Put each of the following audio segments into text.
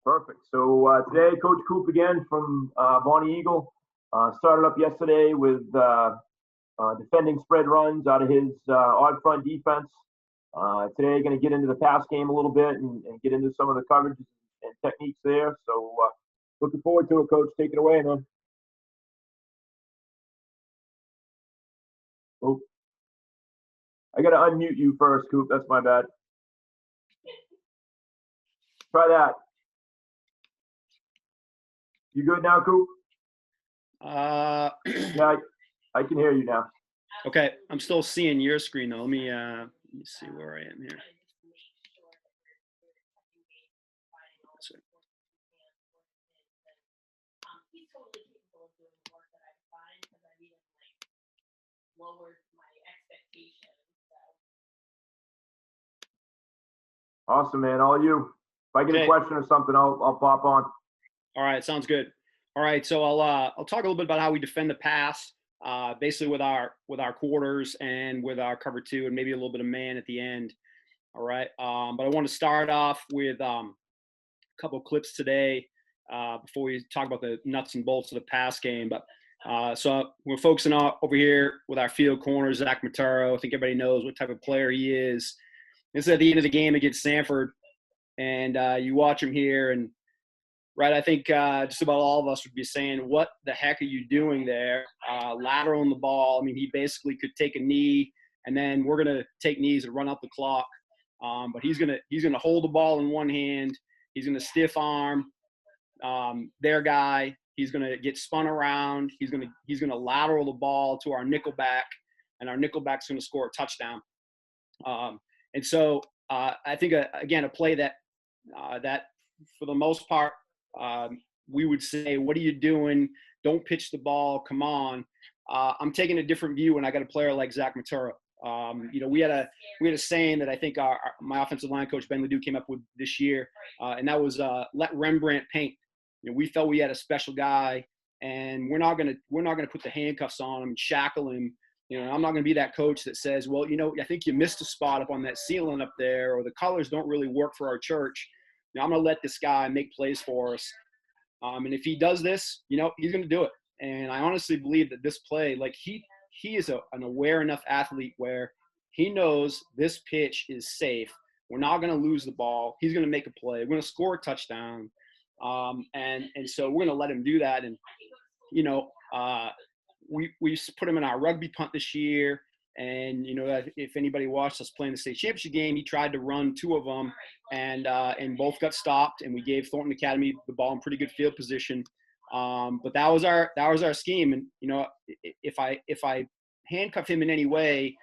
Perfect. So today, Coach Coop again from Bonny Eagle started up yesterday with defending spread runs out of his odd front defense. Today, going to get into the pass game a little bit and get into some of the coverages and techniques there. So looking forward to it, Coach. Take it away, man. Oh, I got to unmute you first, Coop. That's my bad. Try that. You good now, Coop? Yeah, I can hear you now. Okay, I'm still seeing your screen though. Let me see where I am here. Awesome, man. All you. If I get a question or something, I'll pop on. All right, sounds good. All right, so I'll talk a little bit about how we defend the pass, basically with our quarters and with our cover two, and maybe a little bit of man at the end. All right, but I want to start off with a couple of clips today before we talk about the nuts and bolts of the pass game. But so we're focusing on over here with our field corner, Zach Mataro. I think everybody knows what type of player he is. This is at the end of the game against Sanford, and you watch him here, and right, I think just about all of us would be saying, what the heck are you doing there? Lateraling the ball. I mean, he basically could take a knee, and then we're going to take knees and run out the clock. But he's gonna hold the ball in one hand. He's going to stiff arm their guy. He's going to get spun around. He's going to lateral the ball to our nickelback, and our nickelback's going to score a touchdown. And so I think, again, a play that for the most part, we would say, what are you doing? Don't pitch the ball. Come on. I'm taking a different view when I got a player like Zach Maturo. We had a saying that I think my offensive line coach, Ben Ledoux, came up with this year, and that was let Rembrandt paint. We felt we had a special guy, and we're not gonna put the handcuffs on him and shackle him. I'm not going to be that coach that says, well, I think you missed a spot up on that ceiling up there, or the colors don't really work for our church. I'm going to let this guy make plays for us. And if he does this, he's going to do it. And I honestly believe that this play, like he is an aware enough athlete where he knows this pitch is safe. We're not going to lose the ball. He's going to make a play. We're going to score a touchdown. And so we're going to let him do that. And, we put him in our rugby punt this year, and if anybody watched us playing the state championship game, he tried to run two of them, and both got stopped, and we gave Thornton Academy the ball in pretty good field position. But that was our scheme, and if I handcuff him in any way,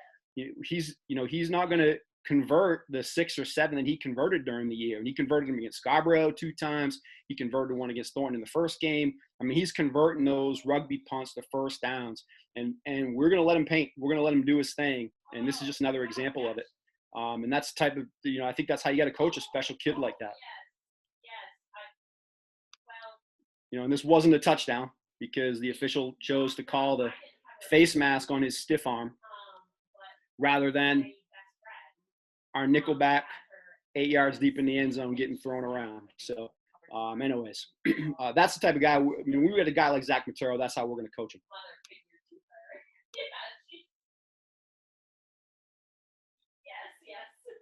he's not going to convert the 6 or 7 that he converted during the year. And he converted them against Scarborough 2 times. He converted one against Thornton in the first game. I mean, he's converting those rugby punts to first downs. And we're going to let him paint. We're going to let him do his thing. And this is just another example of it. And that's the type of, I think that's how you got to coach a special kid like that. And this wasn't a touchdown because the official chose to call the face mask on his stiff arm rather than our nickelback 8 yards deep in the end zone getting thrown around. So, anyways, that's the type of guy. We had a guy like Zach Maturo. That's how we're going to coach him.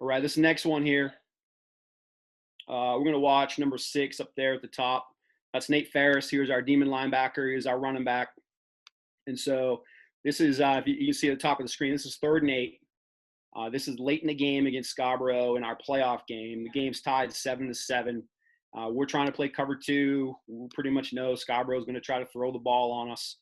All right, this next one here, we're going to watch number 6 up there at the top. That's Nate Ferris. Here's our demon linebacker. Here's our running back. And so this is, if you can see at the top of the screen, this is 3rd and 8. This is late in the game against Scarborough in our playoff game. The game's tied 7-7. We're trying to play cover 2. We pretty much know Scarborough's going to try to throw the ball on us.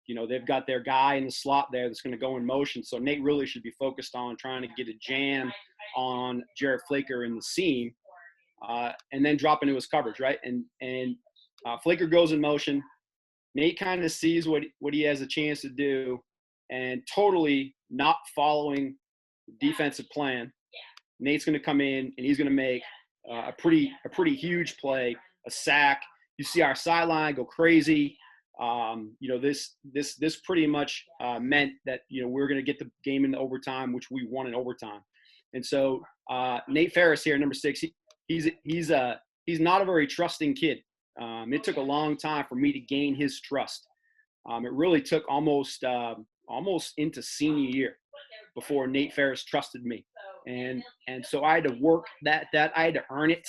They've got their guy in the slot there that's going to go in motion. So Nate really should be focused on trying to get a jam on Jared Flaker in the seam, and then drop into his coverage, right? And Flaker goes in motion. Nate kind of sees what he has a chance to do, and totally not following the defensive plan. Nate's going to come in and he's going to make a pretty huge play, a sack. You see our sideline go crazy. This pretty much meant that we're going to get the game into overtime, which we won in overtime. And so Nate Ferris here, number 6, he's he's not a very trusting kid. It took a long time for me to gain his trust. It really took almost into senior year before Nate Ferris trusted me, and so I had to work that I had to earn it.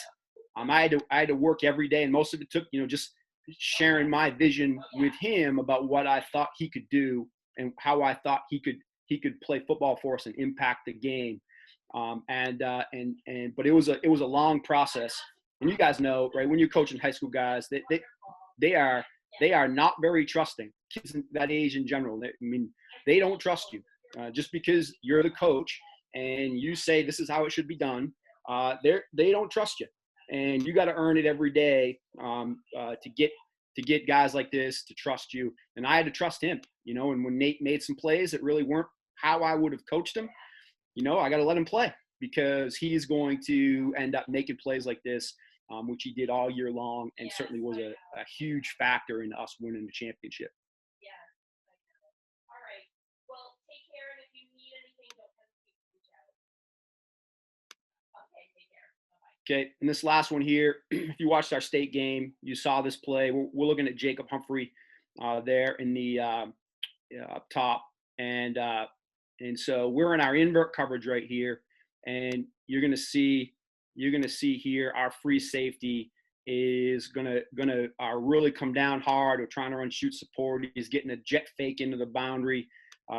I had to work every day, and most of it took just sharing my vision with him about what I thought he could do and how I thought he could play football for us and impact the game. But it was a long process, and you guys know, right? When you're coaching high school guys, they are not very trusting. Kids that age in general, they don't trust you just because you're the coach and you say this is how it should be done. They don't trust you, and you got to earn it every day to get guys like this to trust you. And I had to trust him, And when Nate made some plays that really weren't how I would have coached him, I got to let him play because he's going to end up making plays like this, which he did all year long, and certainly was a huge factor in us winning the championship. All right. Well, take care, and if you need anything, don't hesitate to reach out. Okay, take care. Bye-bye. Okay, and this last one here, if you watched our state game, you saw this play. We're looking at Jacob Humphrey there in the up top, and so we're in our invert coverage right here, and you're gonna see here our free safety is gonna really come down hard. We're trying to run shoot support. He's getting a jet fake into the boundary.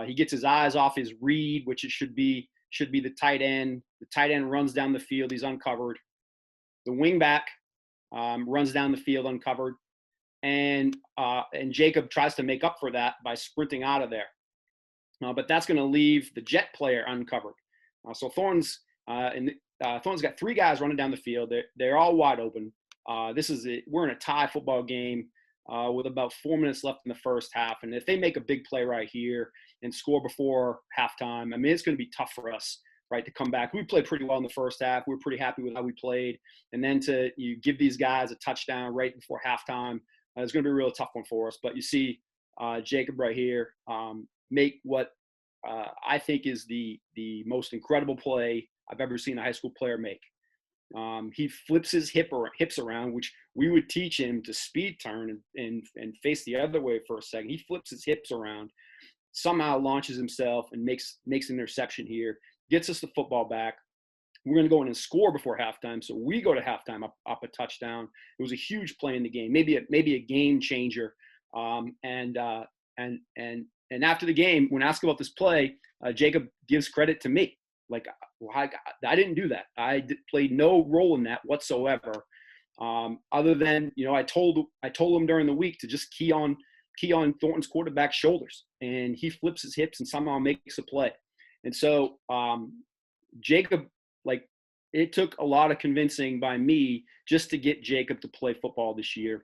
He gets his eyes off his read, which it should be the tight end. The tight end runs down the field. He's uncovered. The wingback runs down the field uncovered, and Jacob tries to make up for that by sprinting out of there. But that's going to leave the jet player uncovered. So Thorn's got three guys running down the field. They're all wide open. We're in a tie football game with about 4 minutes left in the first half. And if they make a big play right here and score before halftime, it's going to be tough for us, right, to come back. We played pretty well in the first half. We were pretty happy with how we played. And then you give these guys a touchdown right before halftime, it's going to be a real tough one for us. But you see Jacob right here make what I think is the most incredible play I've ever seen a high school player make. He flips his hips around, which we would teach him to speed turn and face the other way for a second. He flips his hips around, somehow launches himself and makes an interception here, gets us the football back. We're going to go in and score before halftime, so we go to halftime up a touchdown. It was a huge play in the game, maybe a game changer. And after the game, when asked about this play, Jacob gives credit to me. Like, I didn't do that. Played no role in that whatsoever. Other than, I told him during the week to just key on Thornton's quarterback's shoulders, and he flips his hips and somehow makes a play. And so Jacob, it took a lot of convincing by me just to get Jacob to play football this year.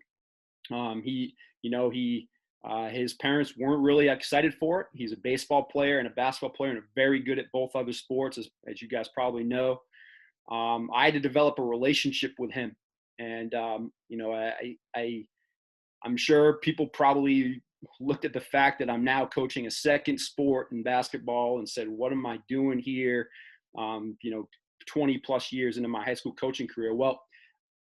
His parents weren't really excited for it. He's a baseball player and a basketball player and very good at both other sports, as you guys probably know. I had to develop a relationship with him. And, I'm sure people probably looked at the fact that I'm now coaching a second sport in basketball and said, what am I doing here? 20 plus years into my high school coaching career. Well,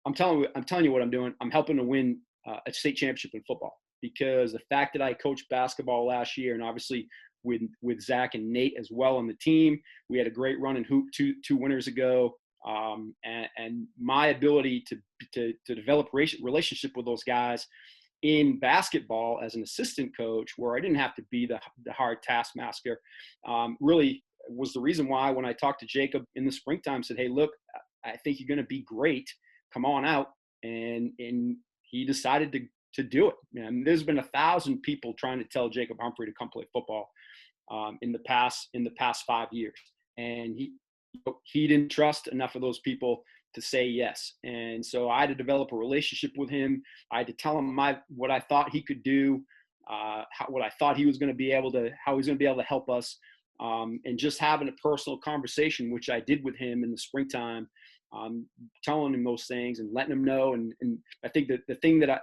I'm telling you what I'm doing. I'm helping to win a state championship in football, because the fact that I coached basketball last year, and obviously with Zach and Nate as well on the team, we had a great run in hoop two winters ago. And my ability to develop relationship with those guys in basketball as an assistant coach, where I didn't have to be the hard taskmaster, really was the reason why when I talked to Jacob in the springtime, said, hey, look, I think you're going to be great. Come on out. And he decided to do it. And there's been 1,000 people trying to tell Jacob Humphrey to come play football in the past 5 years. And he didn't trust enough of those people to say yes. And so I had to develop a relationship with him. I had to tell him what I thought he could do, what I thought he was going to be able to, how he was going to be able to help us. And just having a personal conversation, which I did with him in the springtime, telling him those things and letting him know. And I think that the thing that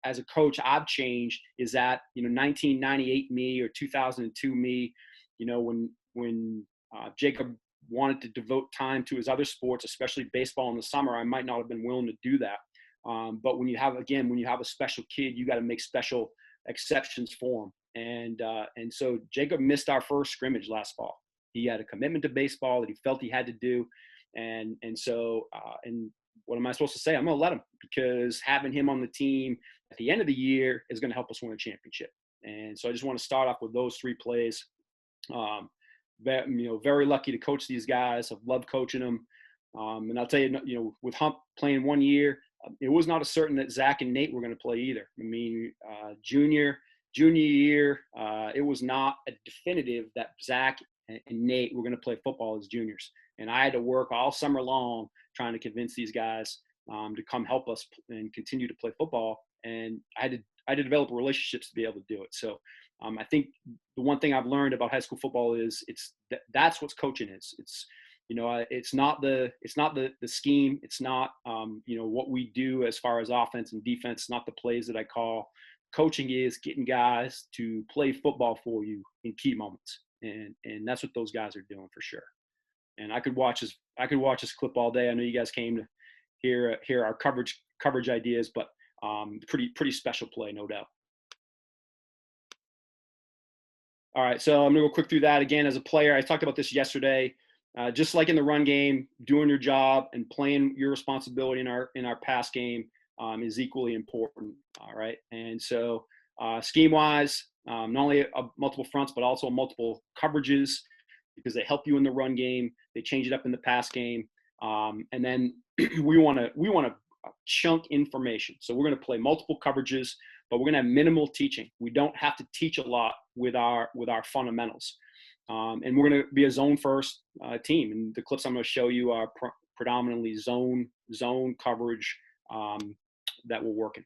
as a coach I've changed is that, 1998 me or 2002 me, when Jacob wanted to devote time to his other sports, especially baseball in the summer, I might not have been willing to do that. But when you have a special kid, you got to make special exceptions for him. And so Jacob missed our first scrimmage last fall. He had a commitment to baseball that he felt he had to do. And so what am I supposed to say? I'm going to let him, because having him on the team at the end of the year is going to help us win a championship. And so I just want to start off with those 3 plays. Very lucky to coach these guys. I've loved coaching them. And I'll tell you, with Hump playing 1 year, it was not a certain that Zach and Nate were going to play either. I mean, junior year, it was not a definitive that Zach and Nate were going to play football as juniors. And I had to work all summer long trying to convince these guys to come help us and continue to play football. And I had to develop relationships to be able to do it. So I think the one thing I've learned about high school football is that's what coaching is. It's not the scheme. It's not what we do as far as offense and defense. It's not the plays that I call. Coaching is getting guys to play football for you in key moments, and that's what those guys are doing for sure. And I could watch this clip all day. I know you guys came to hear our coverage ideas, but pretty special play, no doubt. All right, so I'm gonna go quick through that again. As a player, I talked about this yesterday. Just like in the run game, doing your job and playing your responsibility in our pass game is equally important. All right, and so scheme-wise, not only multiple fronts but also multiple coverages, because they help you in the run game. They change it up in the pass game, and then we want to chunk information. So we're going to play multiple coverages, but we're going to have minimal teaching. We don't have to teach a lot with our fundamentals. And we're going to be a zone first team. And the clips I'm going to show you are predominantly zone coverage that we're working.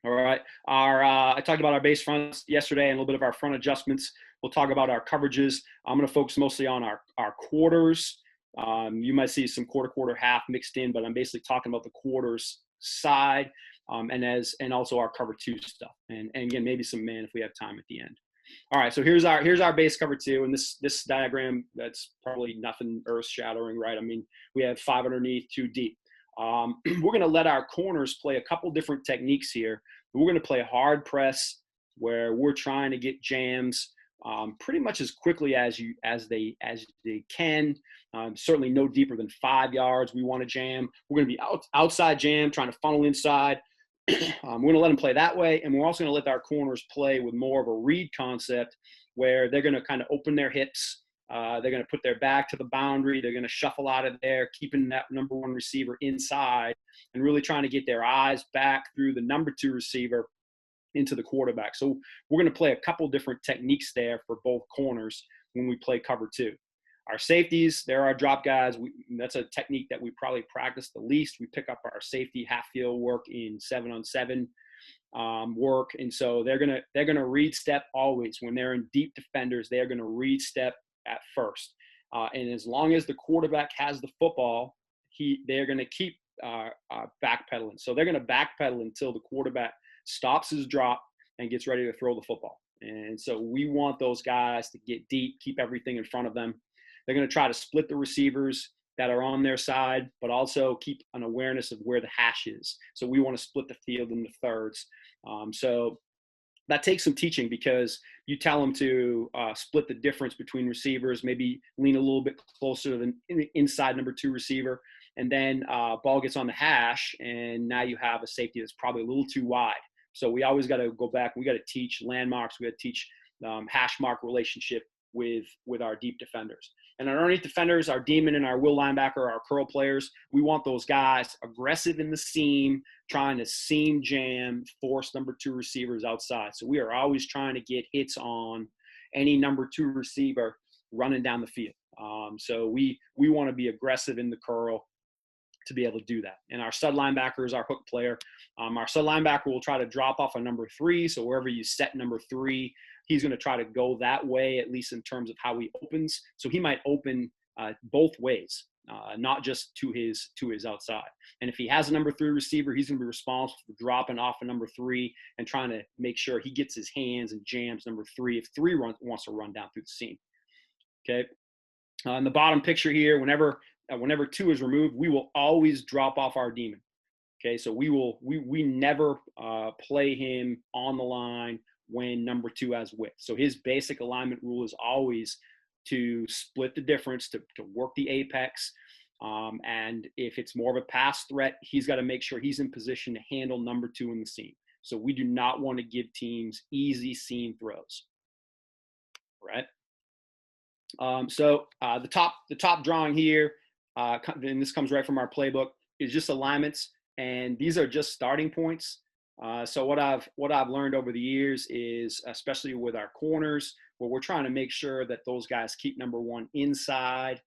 All right. I talked about our base fronts yesterday and a little bit of our front adjustments. We'll talk about our coverages. I'm going to focus mostly on our quarters. You might see some quarter, half mixed in, but I'm basically talking about the quarters side and also our cover 2 stuff. And again, maybe some man if we have time at the end. All right, so here's our base cover 2, and this diagram, that's probably nothing earth-shattering, right? I mean, we have 5 underneath, 2 deep. We're going to let our corners play a couple different techniques here. We're going to play hard press, where we're trying to get jams pretty much as quickly as they can. Certainly no deeper than 5 yards. We want to jam. We're going to be outside jam, trying to funnel inside. We're going to let them play that way, and we're also going to let our corners play with more of a read concept, where they're going to kind of open their hips. They're going to put their back to the boundary. They're going to shuffle out of there, keeping that number 1 receiver inside, and really trying to get their eyes back through the number 2 receiver into the quarterback. So we're going to play a couple different techniques there for both corners when we play cover 2. Our safeties, they're our drop guys. That's a technique that we probably practice the least. We pick up our safety half field work in 7-on-7 work, and so they're gonna read step always. When they're in deep defenders, they're gonna read step at first, and as long as the quarterback has the football, they're gonna keep backpedaling. So they're gonna backpedal until the quarterback stops his drop and gets ready to throw the football. And so we want those guys to get deep, keep everything in front of them. They're going to try to split the receivers that are on their side, but also keep an awareness of where the hash is. So we want to split the field into thirds. So that takes some teaching, because you tell them to split the difference between receivers, maybe lean a little bit closer to the inside number 2 receiver, and then ball gets on the hash, and now you have a safety that's probably a little too wide. So we always got to go back. We got to teach landmarks. We got to teach hash mark relationship with our deep defenders. And our underneath defenders, our demon and our will linebacker, our curl players, we want those guys aggressive in the seam, trying to seam jam, force number 2 receivers outside. So we are always trying to get hits on any number 2 receiver running down the field. So we want to be aggressive in the curl to be able to do that. And our stud linebacker is our hook player. Our stud linebacker will try to drop off a number 3. So wherever you set number 3, he's going to try to go that way, at least in terms of how he opens. So he might open both ways, not just to his outside. And if he has a number 3 receiver, he's going to be responsible for dropping off a number 3 and trying to make sure he gets his hands and jams number 3 if 3 wants to run down through the seam. Okay. In the bottom picture here, whenever 2 is removed, we will always drop off our demon. Okay, so we never play him on the line when number 2 has width. So his basic alignment rule is always to split the difference, to work the apex. And if it's more of a pass threat, he's got to make sure he's in position to handle number 2 in the seam. So we do not want to give teams easy seam throws, right? So the top drawing here, and this comes right from our playbook, is just alignments, and these are just starting points. So what I've learned over the years is, especially with our corners, where we're trying to make sure that those guys keep number 1 inside.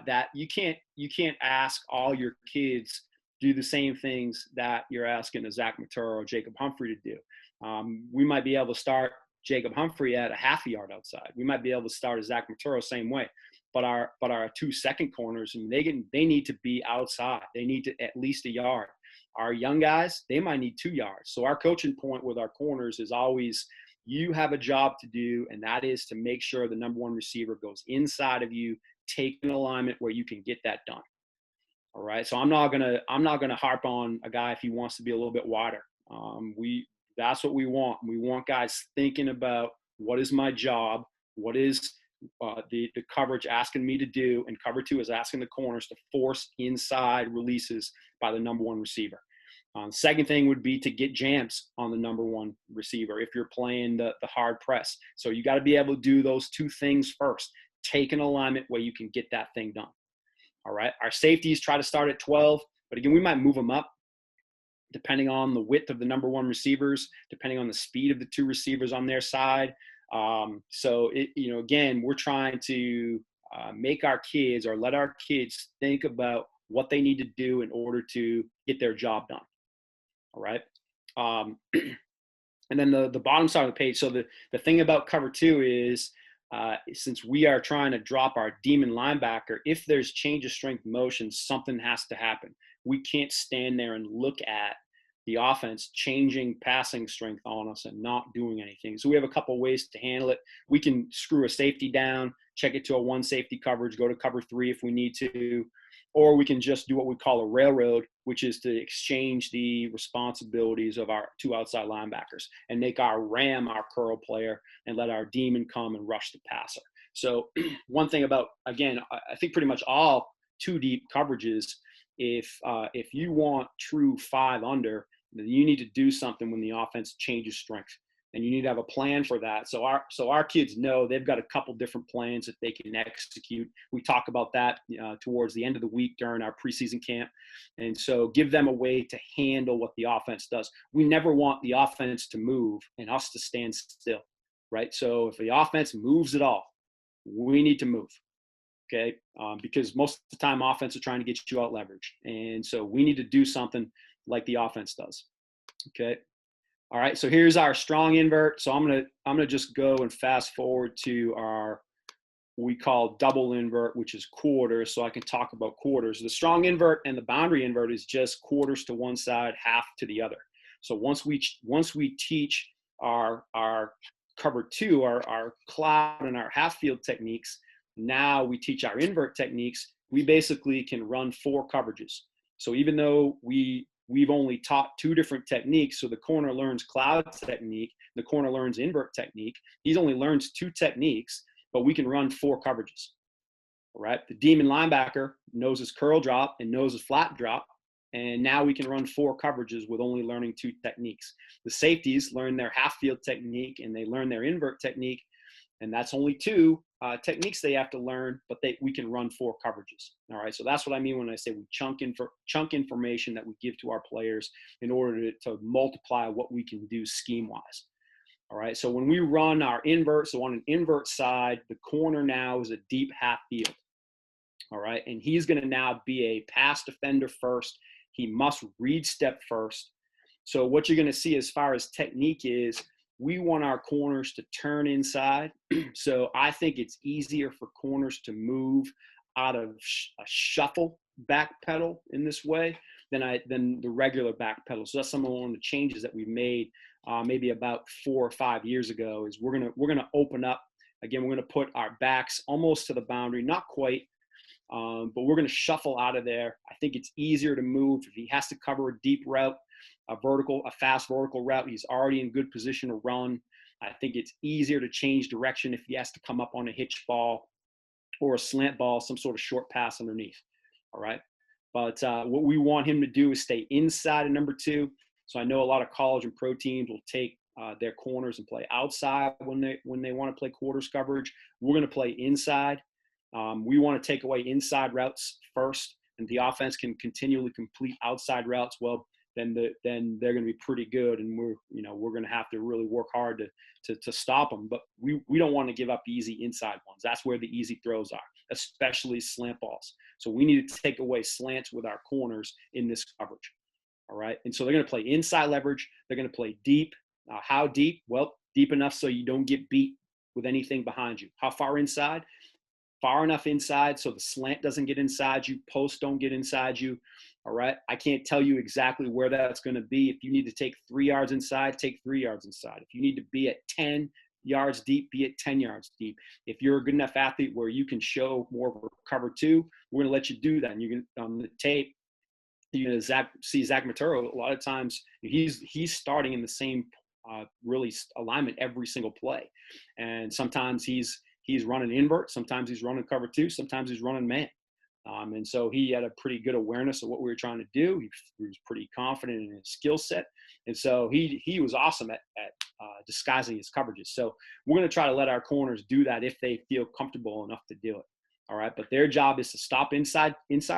That you can't ask all your kids do the same things that you're asking a Zach Matura or Jacob Humphrey to do. We might be able to start Jacob Humphrey at a half a yard outside. We might be able to start a Zach Matura same way. But our 2 second corners, and they need to be outside. They need to at least a yard. Our young guys, they might need 2 yards. So our coaching point with our corners is always, you have a job to do, and that is to make sure the number 1 receiver goes inside of you, take an alignment where you can get that done. All right. So I'm not gonna harp on a guy if he wants to be a little bit wider. That's what we want. We want guys thinking about, what is my job? What is the coverage asking me to do? And cover 2 is asking the corners to force inside releases by the number 1 receiver. Second thing would be to get jams on the number 1 receiver if you're playing the hard press. So you got to be able to do those 2 things first. Take an alignment where you can get that thing done. All right. Our safeties try to start at 12, but again, we might move them up depending on the width of the number 1 receivers, depending on the speed of the 2 receivers on their side. So again, we're trying to make our kids, or let our kids think about what they need to do in order to get their job done. All right. And then the bottom side of the page. So the thing about cover 2 is, since we are trying to drop our demon linebacker, if there's change of strength motion, something has to happen. We can't stand there and look at the offense changing passing strength on us and not doing anything. So we have a couple ways to handle it. We can screw a safety down, check it to a 1 safety coverage, go to cover 3 if we need to, or we can just do what we call a railroad, which is to exchange the responsibilities of our 2 outside linebackers and make our ram our curl player and let our demon come and rush the passer. So one thing about, again, I think pretty much all 2 deep coverages, if you want true 5 under, then you need to do something when the offense changes strength, and you need to have a plan for that. So our kids know they've got a couple different plans that they can execute. We talk about that towards the end of the week during our preseason camp. And so give them a way to handle what the offense does. We never want the offense to move and us to stand still, right? So if the offense moves at all, we need to move. Okay. Because most of the time offense is trying to get you out leveraged. And so we need to do something like the offense does. Okay. All right. So here's our strong invert. So I'm going to just go and fast forward to our, we call double invert, which is quarters. So I can talk about quarters. The strong invert and the boundary invert is just quarters to one side, half to the other. So once we teach our cover 2, our cloud and our half field techniques, now we teach our invert techniques. We basically can run 4 coverages. So even though we've only taught 2 different techniques, so the corner learns cloud technique, the corner learns invert technique, he only learns 2 techniques, but we can run 4 coverages. All right. The demon linebacker knows his curl drop and knows his flat drop. And now we can run 4 coverages with only learning 2 techniques. The safeties learn their half field technique and they learn their invert technique. And that's only 2 techniques they have to learn, but we can run 4 coverages. All right. So that's what I mean when I say we chunk information that we give to our players in order to multiply what we can do scheme wise. All right. So when we run our invert, so on an invert side, the corner now is a deep half field. All right. And he's going to now be a pass defender first. He must read step first. So what you're going to see as far as technique is, we want our corners to turn inside. So I think it's easier for corners to move out of a shuffle back pedal in this way than the regular back pedal. So that's one of the changes that we've made maybe about 4 or 5 years ago, is we're gonna open up Again, we're going to put our backs almost to the boundary, not quite, but we're going to shuffle out of there. I think it's easier to move if he has to cover a deep route, a fast vertical route. He's already in good position to run. I think it's easier to change direction if he has to come up on a hitch ball or a slant ball, some sort of short pass underneath. All right. But what we want him to do is stay inside of number 2. So I know a lot of college and pro teams will take their corners and play outside when they want to play quarters coverage. We're going to play inside. We want to take away inside routes first, and the offense can continually complete outside routes. Well, then they're going to be pretty good, and we're going to have to really work hard to stop them. But we don't want to give up easy inside ones. That's where the easy throws are, especially slant balls. So we need to take away slants with our corners in this coverage. All right, and so they're going to play inside leverage. They're going to play deep. How deep? Well, deep enough so you don't get beat with anything behind you. How far inside? Far enough inside so the slant doesn't get inside you, posts don't get inside you. All right. I can't tell you exactly where that's going to be. If you need to take 3 yards inside, take 3 yards inside. If you need to be at 10 yards deep, be at 10 yards deep. If you're a good enough athlete where you can show more of a cover 2, we're going to let you do that. And you can, on the tape, you're going to see Zach Maturo. A lot of times he's starting in the same really alignment every single play. And sometimes he's running invert. Sometimes he's running cover 2. Sometimes he's running man. And so he had a pretty good awareness of what we were trying to do. He was pretty confident in his skill set. And so he was awesome at disguising his coverages. So we're going to try to let our corners do that if they feel comfortable enough to do it. All right. But their job is to stop inside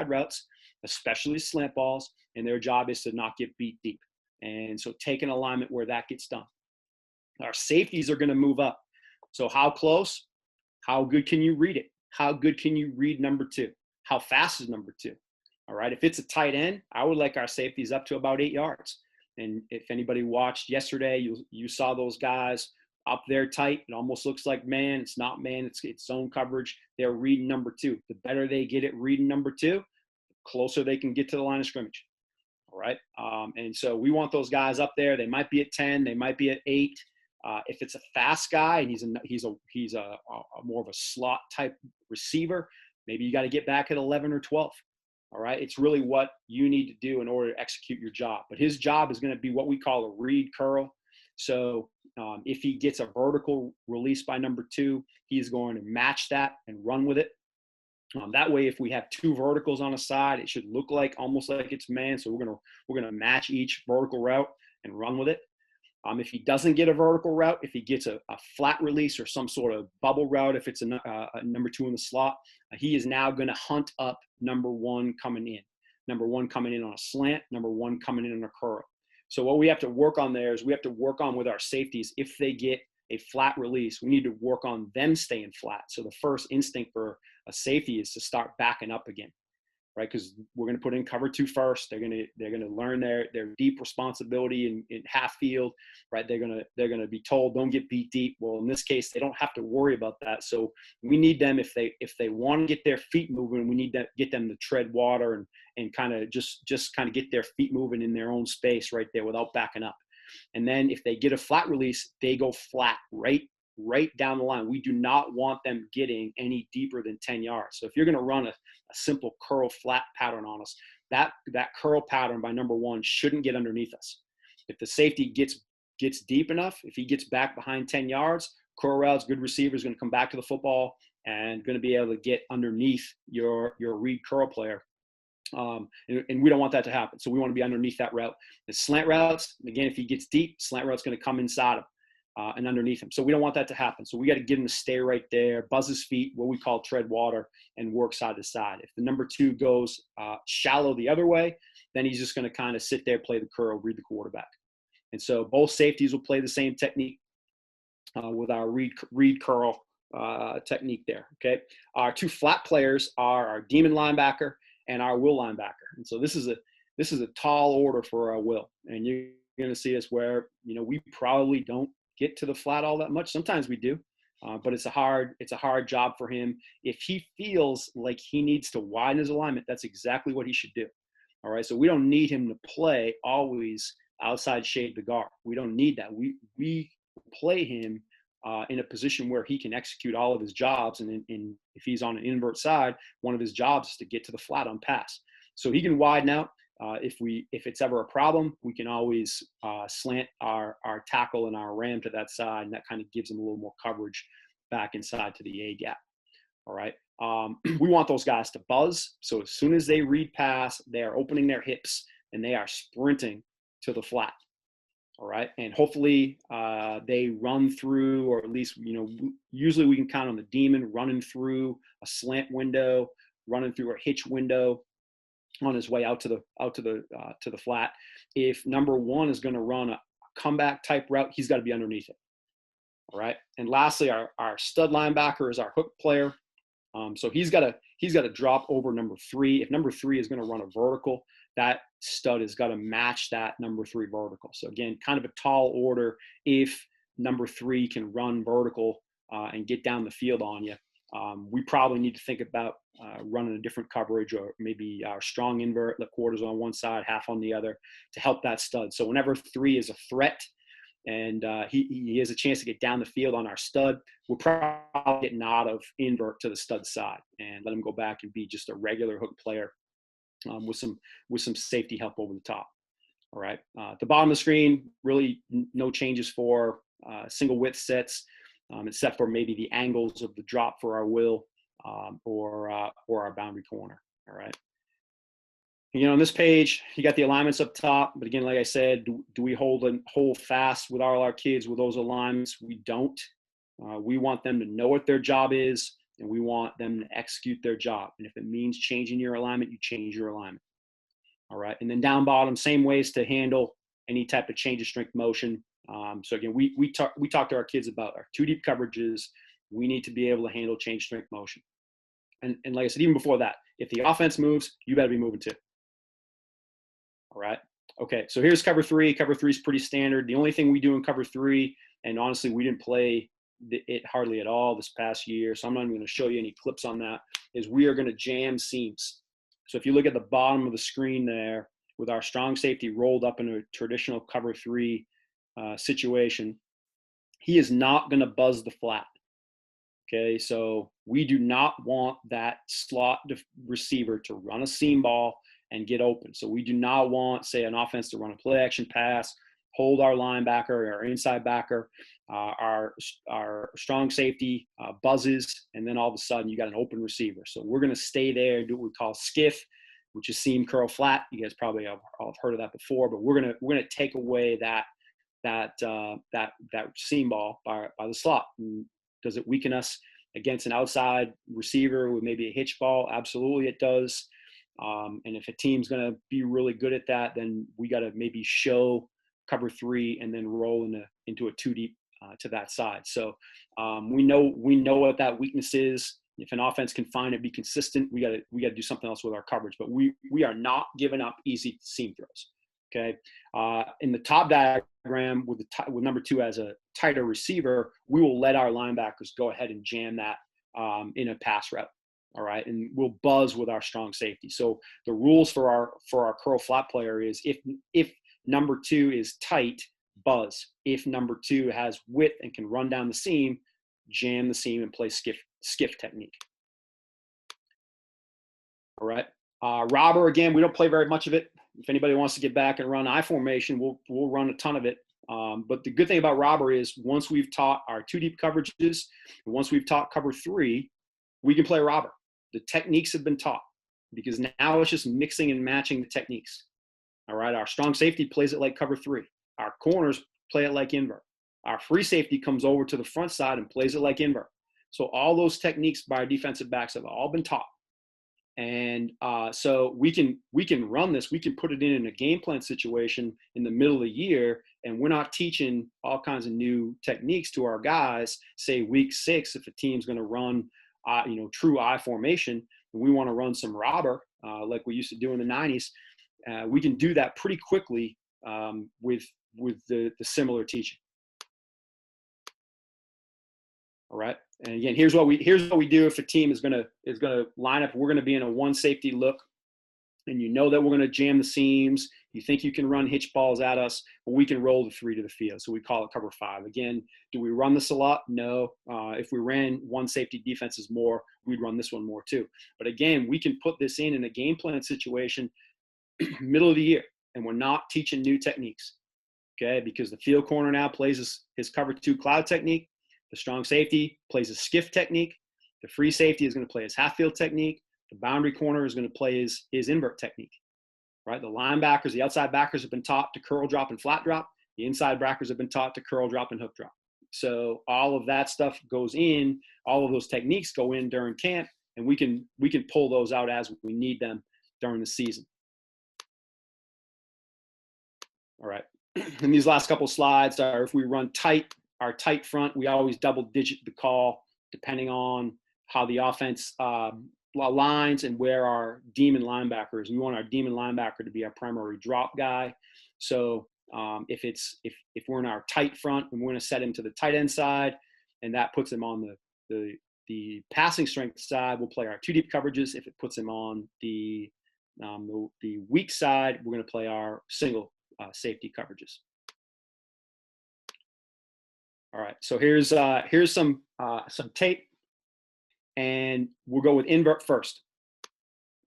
routes, especially slant balls. And their job is to not get beat deep. And so take an alignment where that gets done. Our safeties are going to move up. So how close? How good can you read it? How good can you read number 2? How fast is number 2? All right. If it's a tight end, I would like our safeties up to about 8 yards. And if anybody watched yesterday, you saw those guys up there tight. It almost looks like man. It's not man. It's zone coverage. They're reading number 2. The better they get at reading number 2, the closer they can get to the line of scrimmage. All right. And so we want those guys up there. They might be at 10. They might be at 8. If it's a fast guy and he's a more of a slot type receiver, maybe you got to get back at 11 or 12. All right. It's really what you need to do in order to execute your job. But his job is going to be what we call a read curl. So if he gets a vertical release by number 2, he's going to match that and run with it. That way, if we have 2 verticals on a side, it should look like almost like it's man. So we're gonna match each vertical route and run with it. If he doesn't get a vertical route, if he gets a flat release or some sort of bubble route, if it's a number 2 in the slot, he is now going to hunt up number 1 coming in. Number 1 coming in on a slant, number 1 coming in on a curl. So what we have to work on there is we have to work on with our safeties. If they get a flat release, we need to work on them staying flat. So the first instinct for a safety is to start backing up again. Right, because we're going to put in cover 2 first. They're going to learn their deep responsibility in half field. Right, they're going to be told don't get beat deep. Well, in this case, they don't have to worry about that. So we need them if they want to get their feet moving. We need to get them to tread water and kind of just kind of get their feet moving in their own space right there without backing up. And then if they get a flat release, they go flat right down the line. We do not want them getting any deeper than 10 yards. So if you're going to run a simple curl flat pattern on us, that curl pattern by number 1 shouldn't get underneath us. If the safety gets deep enough, if he gets back behind 10 yards, curl routes, good receiver is going to come back to the football and going to be able to get underneath your read curl player. And we don't want that to happen. So we want to be underneath that route. The slant routes, again, if he gets deep, slant route's going to come inside him. And underneath him. So we don't want that to happen. So we got to get him to stay right there, buzz his feet, what we call tread water, and work side to side. If the number 2 goes shallow the other way, then he's just going to kind of sit there, play the curl, read the quarterback. And so both safeties will play the same technique with our read curl technique there. Okay. Our 2 flat players are our demon linebacker and our will linebacker. And so this is a tall order for our will. And you're going to see us where, we probably don't get to the flat all that much. Sometimes we do, but it's a hard job for him. If he feels like he needs to widen his alignment, that's exactly what he should do. All right. So we don't need him to play always outside shade the guard. We don't need that. We play him in a position where he can execute all of his jobs. And if he's on an invert side, one of his jobs is to get to the flat on pass. So he can widen out. If it's ever a problem, we can always slant our tackle and our ram to that side, and that kind of gives him a little more coverage back inside to the A gap. All right. We want those guys to buzz. So as soon as they read pass, they are opening their hips and they are sprinting to the flat. All right. And hopefully they run through, or at least, usually we can count on the demon running through a slant window, running through a hitch window on his way out to the flat. If number one is going to run a comeback type route, he's got to be underneath it. All right. And lastly, our stud linebacker is our hook player. So he's got to drop over number 3. If number 3 is going to run a vertical, that stud has got to match that number 3 vertical. So again, kind of a tall order. If number 3 can run vertical and get down the field on you, we probably need to think about running a different coverage, or maybe our strong invert, the quarters on one side, half on the other, to help that stud. So whenever 3 is a threat and he has a chance to get down the field on our stud, we're probably getting out of invert to the stud side and let him go back and be just a regular hook player with some safety help over the top. All right. At the bottom of the screen, really no changes for single width sets, except for maybe the angles of the drop for our will or our boundary corner. All right. On this page, you got the alignments up top. But again, like I said, do we hold fast with all our kids with those alignments? We don't. We want them to know what their job is, and we want them to execute their job. And if it means changing your alignment, you change your alignment. All right. And then down bottom, same ways to handle any type of change of strength motion. So again, we talk to our kids about our 2 deep coverages. We need to be able to handle change strength motion. And like I said, even before that, if the offense moves, you better be moving too. All right. Okay. So here's cover 3. Cover 3 is pretty standard. The only thing we do in cover 3, and honestly, we didn't play it hardly at all this past year, so I'm not even going to show you any clips on that, is we are going to jam seams. So if you look at the bottom of the screen there, with our strong safety rolled up in a traditional cover 3 situation, he is not going to buzz the flat. Okay, so we do not want that slot receiver to run a seam ball and get open. So we do not want, say, an offense to run a play action pass, hold our linebacker or our inside backer, our strong safety buzzes, and then all of a sudden you got an open receiver. So we're going to stay there and do what we call skiff, which is seam curl flat. You guys probably have heard of that before, but we're gonna take away that seam ball by the slot. And does it weaken us against an outside receiver with maybe a hitch ball? Absolutely, it does. And if a team's going to be really good at that, then we got to maybe show cover 3 and then roll into a 2 deep to that side. So we know what that weakness is. If an offense can find it, be consistent, we got to do something else with our coverage. But we are not giving up easy seam throws. Okay. In the top diagram with number 2 as a tighter receiver, we will let our linebackers go ahead and jam that in a pass route. All right. And we'll buzz with our strong safety. So the rules for our curl flat player is if number 2 is tight, buzz. If number 2 has width and can run down the seam, jam the seam and play skiff technique. All right. Robber, again, we don't play very much of it. If anybody wants to get back and run I formation, we'll run a ton of it. But the good thing about robber is once we've taught our 2 deep coverages, and once we've taught cover 3, we can play robber. The techniques have been taught because now it's just mixing and matching the techniques. All right. Our strong safety plays it like cover 3. Our corners play it like invert. Our free safety comes over to the front side and plays it like invert. So all those techniques by our defensive backs have all been taught. And so we can run this. We can put it in a game plan situation in the middle of the year, and we're not teaching all kinds of new techniques to our guys. Say week 6, if a team's going to run, true I formation, and we want to run some robber like we used to do in the 90s, we can do that pretty quickly with the similar teaching. All right. And again, here's what we do if a team is gonna line up. We're gonna be in a 1 safety look, and you know that we're going to jam the seams. You think you can run hitch balls at us, but we can roll the 3 to the field. So we call it cover 5. Again, do we run this a lot? No. If we ran one safety defenses more, we'd run this one more too. But again, we can put this in a game plan situation middle of the year, and we're not teaching new techniques, okay? Because the field corner now plays his cover 2 cloud technique. The strong safety plays his skiff technique. The free safety is going to play his half field technique. The boundary corner is going to play his invert technique, right? The linebackers, the outside backers have been taught to curl drop and flat drop. The inside backers have been taught to curl drop and hook drop. So all of that stuff goes in, all of those techniques go in during camp, and we can pull those out as we need them during the season. All right. And these last couple slides are if we run our tight front, we always double digit the call depending on how the offense lines and where our demon linebacker is. We want our demon linebacker to be our primary drop guy. So if we're in our tight front and we're going to set him to the tight end side, and that puts him on the passing strength side, we'll play our 2 deep coverages. If it puts him on the weak side, we're going to play our single safety coverages. All right, so here's some tape, and we'll go with invert first.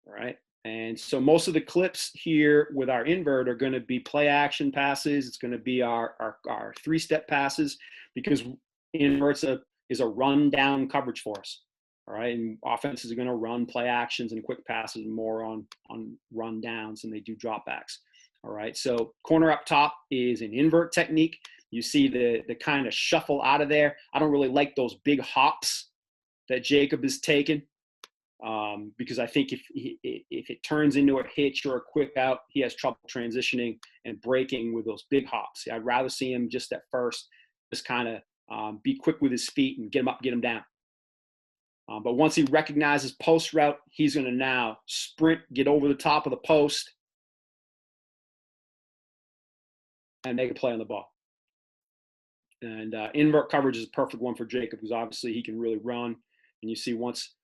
All right, and so most of the clips here with our invert are going to be play action passes. It's going to be our 3-step passes, because inverts is a run down coverage for us. All right, and offenses are going to run play actions and quick passes more on run downs than they do dropbacks. All right, so corner up top is an invert technique. You see the kind of shuffle out of there. I don't really like those big hops that Jacob is taking, because I think if it turns into a hitch or a quick out, he has trouble transitioning and breaking with those big hops. I'd rather see him just at first, just kind of be quick with his feet and get him up, get him down. But once he recognizes post route, he's going to now sprint, get over the top of the post, and make a play on the ball. And invert coverage is a perfect one for Jacob, because obviously he can really run. And you see once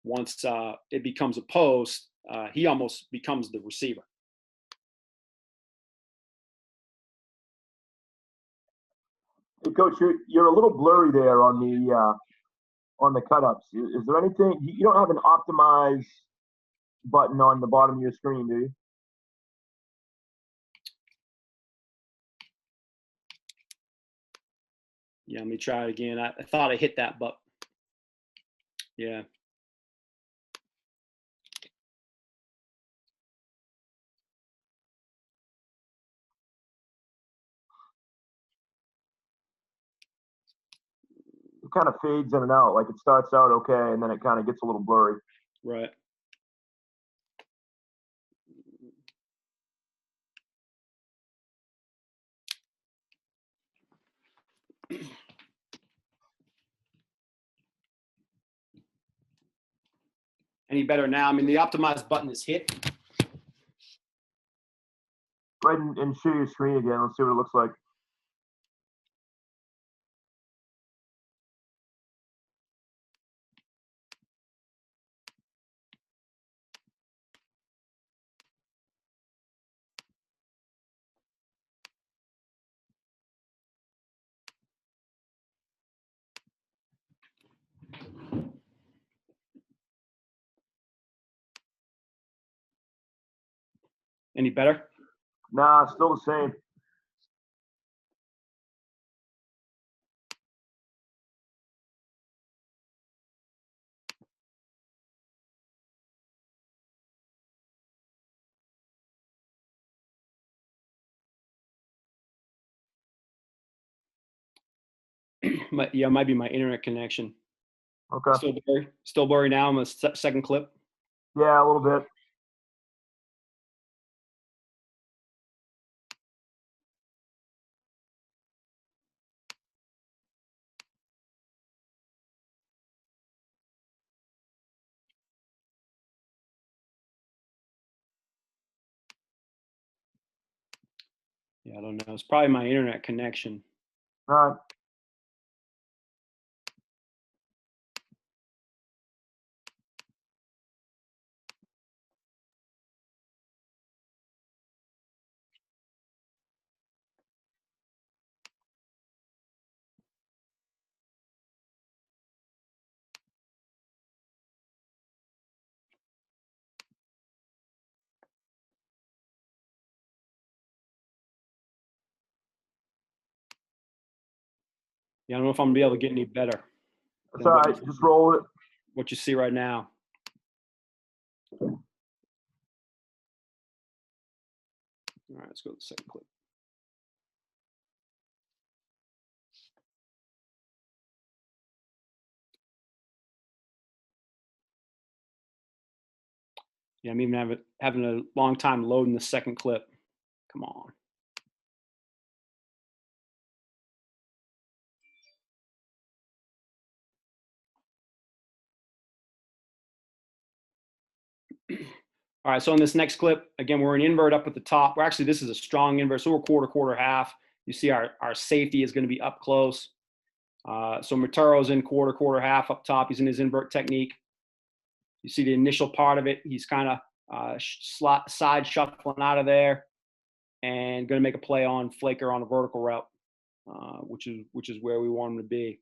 it becomes a post, he almost becomes the receiver. Hey, Coach, you're a little blurry there on the cut-ups. Is there anything, you don't have an optimize button on the bottom of your screen, do you? Yeah, let me try it again. I thought I hit that, but yeah. It kind of fades in and out. Like it starts out okay, and then it kind of gets a little blurry. Right. Any better now? I mean, the optimize button is hit. Go ahead and share your screen again. Let's see what it looks like. Any better? Nah, still the same. Yeah, it might be my internet connection. Okay. Still blurry now on the second clip. Yeah, a little bit. Yeah, I don't know. It's probably my internet connection. All right. Yeah, I don't know if I'm gonna be able to get any better. That's all right. Just roll with it. What you see right now. All right, let's go to the second clip. Yeah, I'm even having a long time loading the second clip. Come on. All right, so in this next clip, again, we're an invert up at the top. Well, actually, this is a strong invert, so we're quarter, half. You see our safety is going to be up close. So Maturo's in quarter, half up top. He's in his invert technique. You see the initial part of it. He's kind of side shuffling out of there and going to make a play on Flaker on a vertical route, which is where we want him to be.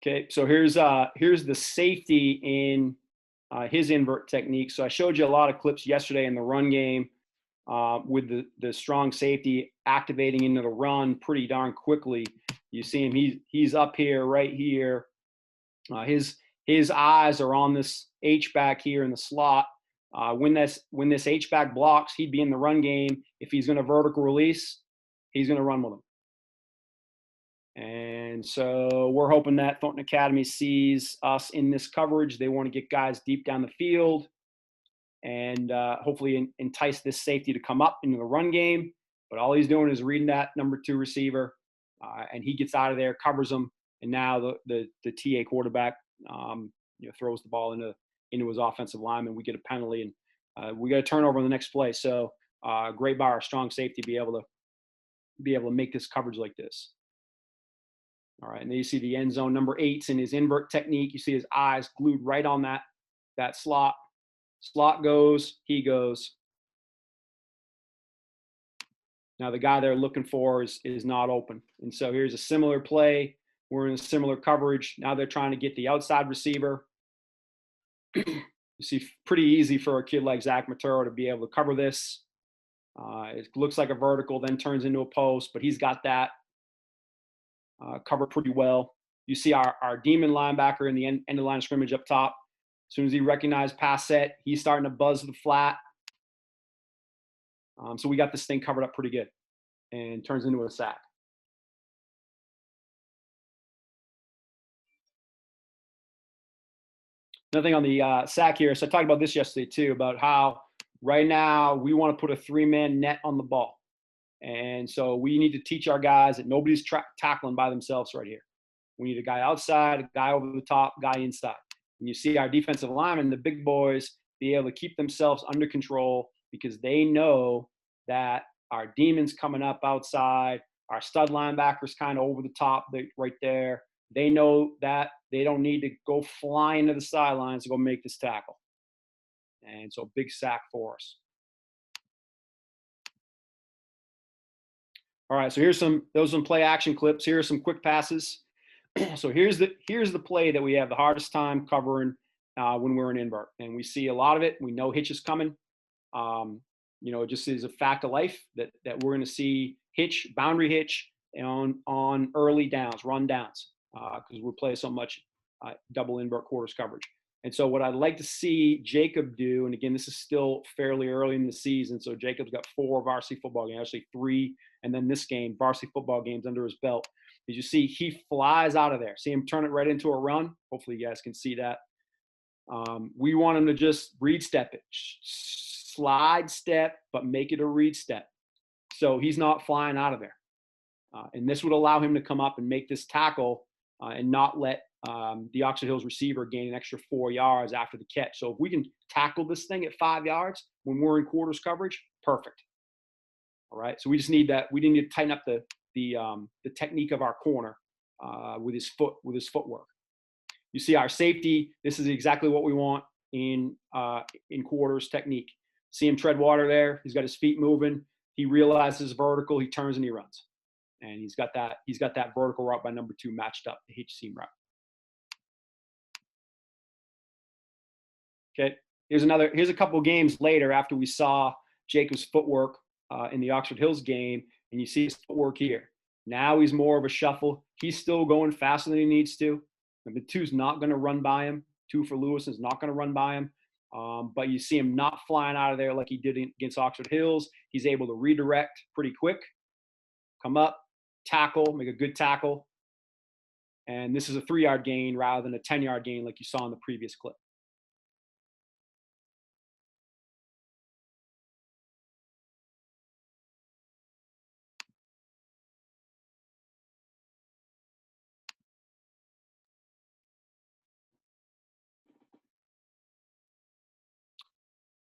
Okay, so here's the safety in his invert technique. So I showed you a lot of clips yesterday in the run game with the strong safety activating into the run pretty darn quickly. You see him; he's up here, right here. His eyes are on this H-back here in the slot. When this H-back blocks, he'd be in the run game. If he's going to vertical release, he's going to run with him. And so we're hoping that Thornton Academy sees us in this coverage. They want to get guys deep down the field and hopefully entice this safety to come up into the run game. But all he's doing is reading that number 2 receiver, and he gets out of there, covers him, and now the TA quarterback throws the ball into his offensive lineman. We get a penalty, and we got a turnover on the next play. So great by our strong safety to be able to make this coverage like this. All right, and then you see the end zone. Number 8's in his invert technique. You see his eyes glued right on that slot. Slot goes, he goes. Now the guy they're looking for is not open. And so here's a similar play. We're in a similar coverage. Now they're trying to get the outside receiver. You see, pretty easy for a kid like Zach Maturo to be able to cover this. It looks like a vertical, then turns into a post, but he's got that covered pretty well. You see our demon linebacker in the end of line of scrimmage up top. As soon as he recognized pass set, he's starting to buzz the flat. So we got this thing covered up pretty good and turns into a sack. Another thing on the sack here. So I talked about this yesterday too, about how right now we want to put a 3-man net on the ball. And so we need to teach our guys that nobody's tackling by themselves right here. We need a guy outside, a guy over the top, guy inside. And you see our defensive linemen, the big boys, be able to keep themselves under control because they know that our demons coming up outside, our stud linebackers kind of over the top right there. They know that they don't need to go flying to the sidelines to go make this tackle. And so big sack for us. All right, so those are some play action clips. Here are some quick passes. So here's the play that we have the hardest time covering when we're in invert, and we see a lot of it. We know hitch is coming. It just is a fact of life that we're going to see hitch, boundary hitch, on early downs, run downs, because we play so much double invert quarters coverage. And so what I'd like to see Jacob do, and again, this is still fairly early in the season, so Jacob's got 4 varsity football games, actually 3, and then this game, varsity football games under his belt. As you see, he flies out of there. See him turn it right into a run? Hopefully you guys can see that. We want him to just read step it, slide step, but make it a read step. So he's not flying out of there. And this would allow him to come up and make this tackle and not let the Oxford Hills receiver gain an extra 4 yards after the catch. So if we can tackle this thing at 5 yards when we're in quarters coverage, perfect. All right. So we just need that. We need to tighten up the technique of our corner with his footwork. You see our safety. This is exactly what we want in quarters technique. See him tread water there. He's got his feet moving. He realizes vertical. He turns and he runs. And he's got that vertical route by number 2 matched up, the H seam route. Okay, here's a couple of games later after we saw Jacob's footwork in the Oxford Hills game, and you see his footwork here. Now he's more of a shuffle. He's still going faster than he needs to. Number 2's not going to run by him. 2 for Lewis is not going to run by him. But you see him not flying out of there like he did against Oxford Hills. He's able to redirect pretty quick, come up, tackle, make a good tackle. And this is a 3-yard gain rather than a 10-yard gain like you saw in the previous clip.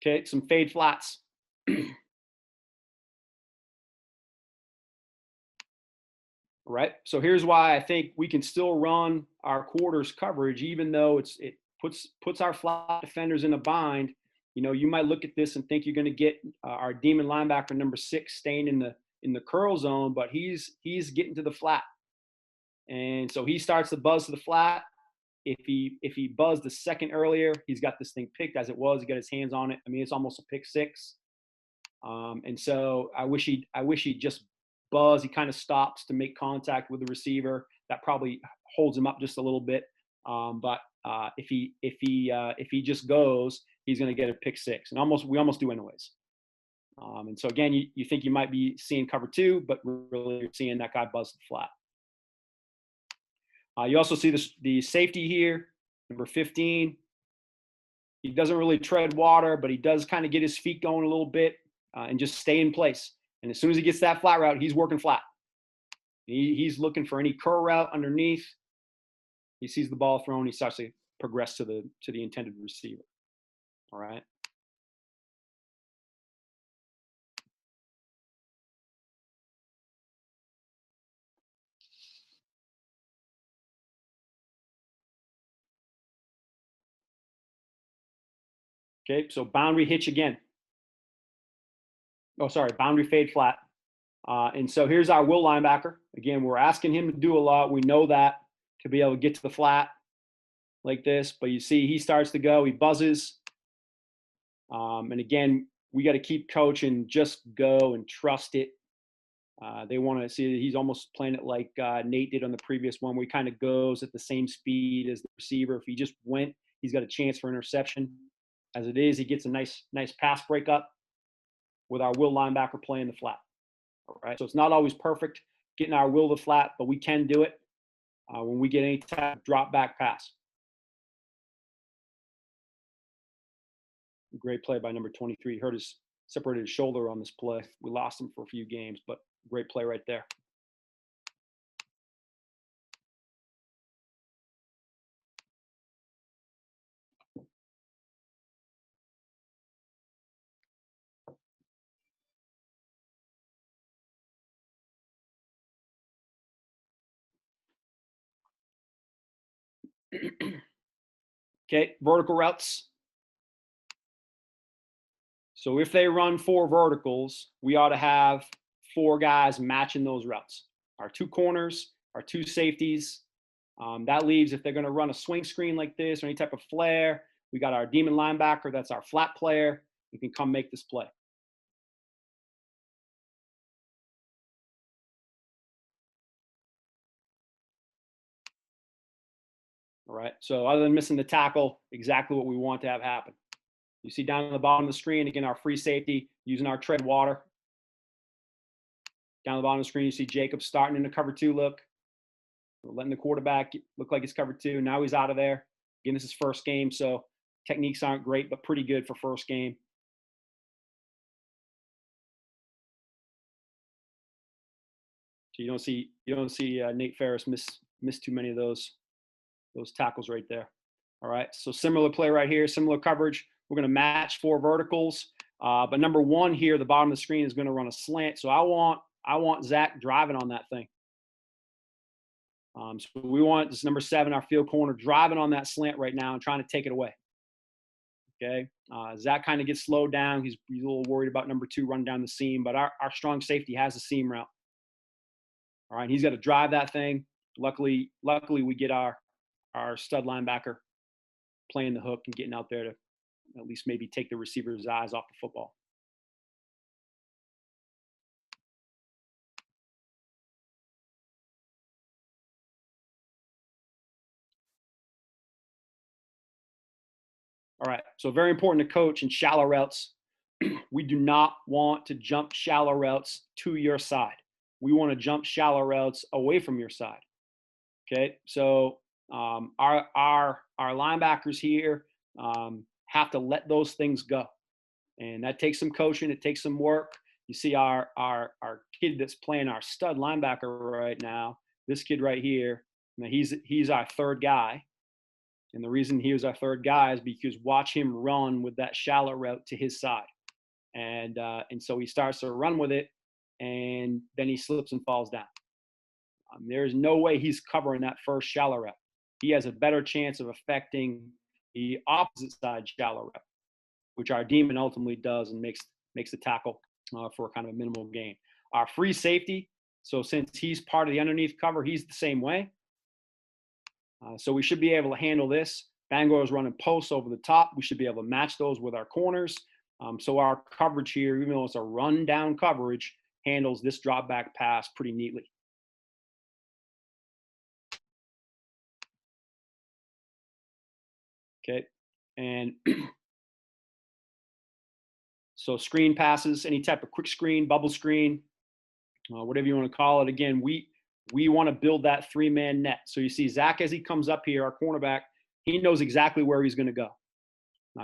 Okay, some fade flats. Right. So here's why I think we can still run our quarters coverage, even though it puts our flat defenders in a bind. You know, you might look at this and think you're going to get our demon linebacker number 6 staying in the curl zone, but he's getting to the flat, and so he starts to buzz to the flat. If he buzzed the second earlier, he's got this thing picked as it was. He got his hands on it. I mean, it's almost a pick 6. And so I wish he'd just buzz. He kind of stops to make contact with the receiver. That probably holds him up just a little bit. But if he just goes, he's going to get a pick 6, and we almost do anyways. And so again, you think you might be seeing cover 2, but really you're seeing that guy buzz the flat. You also see the safety here, number 15. He doesn't really tread water, but he does kind of get his feet going a little bit and just stay in place. And as soon as he gets that flat route, he's working flat. He's looking for any curl route underneath. He sees the ball thrown. He starts to progress to the intended receiver. All right. Okay, so boundary hitch again. Oh, sorry, boundary fade flat. And so here's our will linebacker. Again, we're asking him to do a lot. We know that, to be able to get to the flat like this. But you see he starts to go. He buzzes. And again, we got to keep coaching. Just go and trust it. They want to see that he's almost playing it like Nate did on the previous one, where he kind of goes at the same speed as the receiver. If he just went, he's got a chance for interception. As it is, he gets a nice pass breakup with our will linebacker playing the flat. All right, so it's not always perfect getting our will to flat, but we can do it when we get any type of drop back pass. Great play by number 23. He separated his shoulder on this play. We lost him for a few games, but great play right there. Okay, vertical routes. So if they run 4 verticals, we ought to have 4 guys matching those routes. Our 2 corners, our 2 safeties. That leaves, if they're going to run a swing screen like this or any type of flare, we got our demon linebacker. That's our flat player. He can come make this play. All right. So other than missing the tackle, exactly what we want to have happen. You see down at the bottom of the screen, again, our free safety using our tread water. Down the bottom of the screen, you see Jacob starting in the cover 2 look. We're letting the quarterback look like he's cover 2. Now he's out of there. Again, this is first game, so techniques aren't great, but pretty good for first game. So you don't see Nate Ferris miss too many of those tackles right there. All right, so similar play right here, similar coverage. We're going to match 4 verticals, but number 1 here, the bottom of the screen, is going to run a slant. So I want Zach driving on that thing. So we want this number 7, our field corner, driving on that slant right now and trying to take it away. Okay, Zach kind of gets slowed down. He's a little worried about number 2 running down the seam, but our strong safety has a seam route. All right, he's got to drive that thing. Luckily, we get our stud linebacker playing the hook and getting out there to at least maybe take the receiver's eyes off the football. All right, so very important to coach in shallow routes. We do not want to jump shallow routes to your side. We want to jump shallow routes away from your side. Okay, so our linebackers here have to let those things go, and that takes some coaching. It takes some work. You see our kid that's playing our stud linebacker right now. This kid right here, he's our third guy. And the reason he was our third guy is because watch him run with that shallow route to his side. And so he starts to run with it, and then he slips and falls down. There's no way he's covering that first shallow route. He has a better chance of affecting the opposite side shallow route, which our demon ultimately does and makes the tackle for kind of a minimal gain. Our free safety, so since he's part of the underneath cover, he's the same way. So we should be able to handle this. Bangor is running posts over the top. We should be able to match those with our corners. So our coverage here, even though it's a run down coverage, handles this drop back pass pretty neatly. Okay, and so screen passes, any type of quick screen, bubble screen, whatever you want to call it. Again, we want to build that three-man net. So you see Zach as he comes up here, our cornerback, he knows exactly where he's going to go.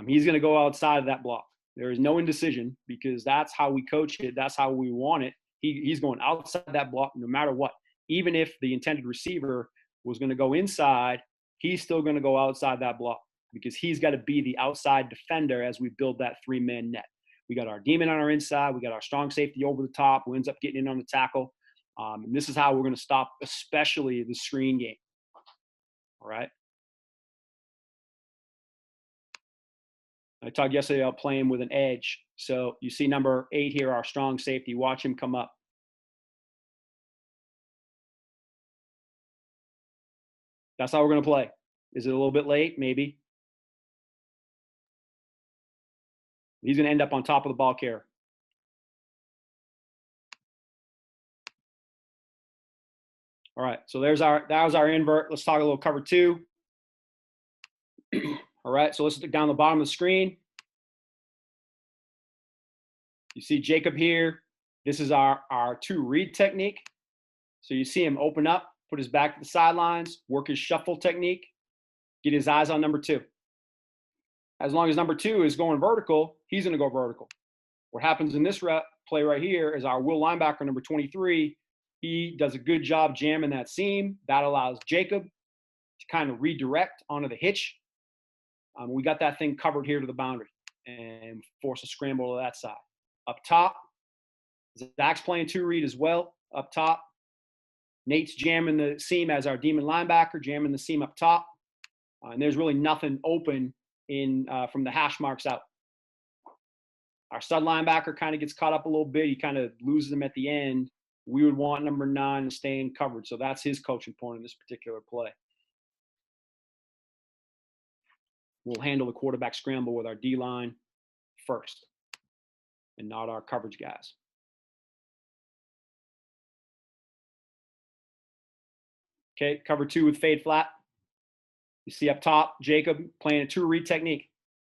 He's going to go outside of that block. There is no indecision because that's how we coach it. That's how we want it. He's going outside that block no matter what. Even if the intended receiver was going to go inside, he's still going to go outside that block because he's got to be the outside defender as we build that three-man net. We got our demon on our inside. We got our strong safety over the top who ends up getting in on the tackle. And this is how we're going to stop, especially the screen game. All right. I talked yesterday about playing with an edge. So you see number 8 here, our strong safety. Watch him come up. That's how we're going to play. Is it a little bit late? Maybe. He's going to end up on top of the ball carrier. All right, so that was our invert. Let's talk a little cover 2. All right, so let's look down the bottom of the screen. You see Jacob here. This is our 2 read technique. So you see him open up, put his back to the sidelines, work his shuffle technique, get his eyes on number 2. As long as number 2 is going vertical, he's going to go vertical. What happens in this play right here is our will linebacker, number 23, he does a good job jamming that seam. That allows Jacob to kind of redirect onto the hitch. We got that thing covered here to the boundary and force a scramble to that side. Up top, Zach's playing 2 read as well. Up top, Nate's jamming the seam as our demon linebacker, jamming the seam up top. And there's really nothing open from the hash marks out. Our stud linebacker kind of gets caught up a little bit. He kind of loses them at the end. We would want number 9 to stay in coverage. So that's his coaching point in this particular play. We'll handle the quarterback scramble with our D-line first and not our coverage guys. Okay, cover 2 with fade flat. You see up top, Jacob playing a 2 read technique.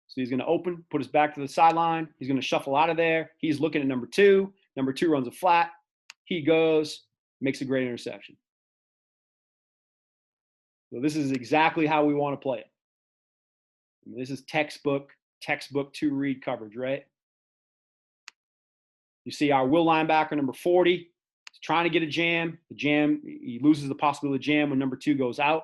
So he's going to open, put his back to the sideline. He's going to shuffle out of there. He's looking at number 2. Number 2 runs a flat. He goes, makes a great interception. So this is exactly how we want to play it. This is textbook 2 read coverage, right? You see our will linebacker, number 40, is trying to get a jam. The jam, he loses the possibility of jam when number 2 goes out.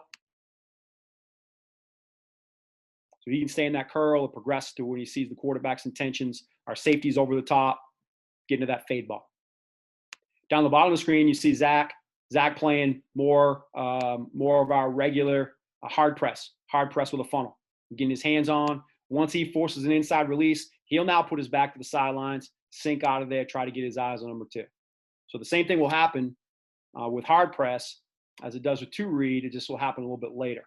So he can stay in that curl or progress to when he sees the quarterback's intentions. Our safety's over the top, get into that fade ball. Down the bottom of the screen, you see Zach playing more of our regular hard press with a funnel, getting his hands on. Once he forces an inside release, he'll now put his back to the sidelines, sink out of there, try to get his eyes on number 2. So the same thing will happen with hard press as it does with two read. It just will happen a little bit later.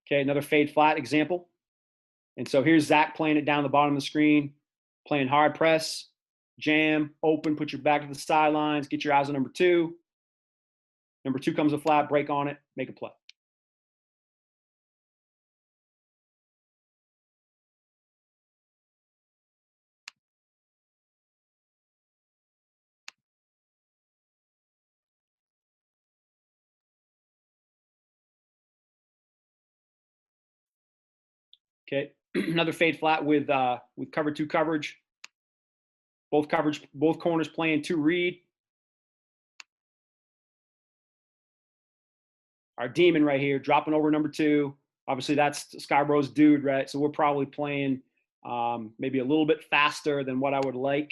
Okay, another fade flat example. And so here's Zach playing it down the bottom of the screen, playing hard press, jam, open, put your back to the sidelines, get your eyes on number two. Number two comes a flat, break on it, make a play. Okay, another fade flat with cover two coverage. Both corners playing two read. Our demon right here, dropping over number two. Obviously, that's Skyborough's dude, right? So we're probably playing maybe a little bit faster than what I would like